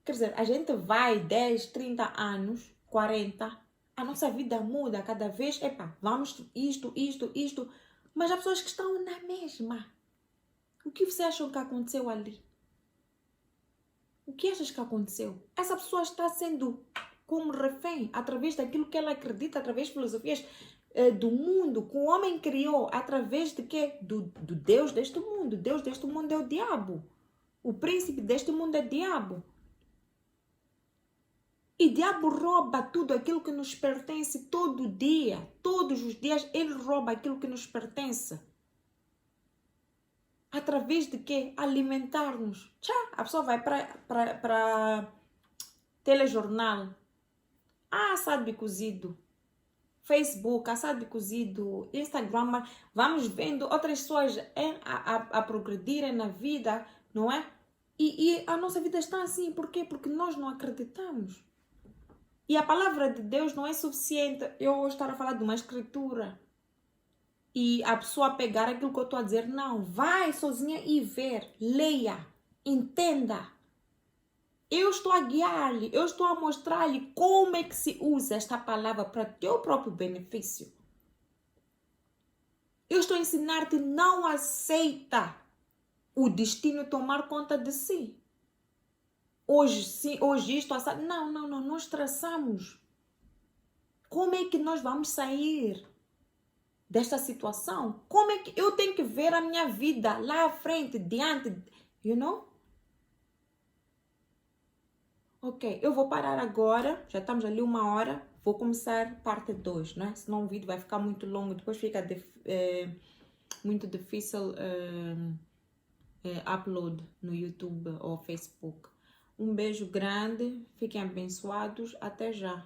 Speaker 1: quer dizer, a gente vai 10, 30 anos, 40, a nossa vida muda cada vez, vamos isto, mas há pessoas que estão na mesma. O que você acha que aconteceu ali? O que achas que aconteceu? Essa pessoa está sendo como refém, através daquilo que ela acredita, através de filosofias do mundo, que o homem criou, através de quê? Do Deus deste mundo. Deus deste mundo é o diabo. O príncipe deste mundo é o diabo. E o diabo rouba tudo aquilo que nos pertence todo dia. Todos os dias ele rouba aquilo que nos pertence. Através de quê? Alimentar-nos. A pessoa vai para telejornal. Assado e cozido. Facebook, assado e cozido. Instagram. Vamos vendo outras pessoas a progredirem na vida, não é? E a nossa vida está assim. Por quê? Porque nós não acreditamos. E a palavra de Deus não é suficiente. Eu vou estar a falar de uma escritura. E a pessoa pegar aquilo que eu estou a dizer. Não, vai sozinha e ver. Leia. Entenda. Eu estou a guiar-lhe, eu estou a mostrar-lhe como é que se usa esta palavra para teu próprio benefício. Eu estou a ensinar-te, não aceita o destino tomar conta de si. Hoje sim, hoje isto, assado. Não, nós traçamos. Como é que nós vamos sair desta situação? Como é que eu tenho que ver a minha vida lá à frente, diante, you know? Ok, eu vou parar agora, já estamos ali 1 hora, vou começar parte 2, né? Senão o vídeo vai ficar muito longo, depois fica muito difícil upload no YouTube ou Facebook. Um beijo grande, fiquem abençoados, até já.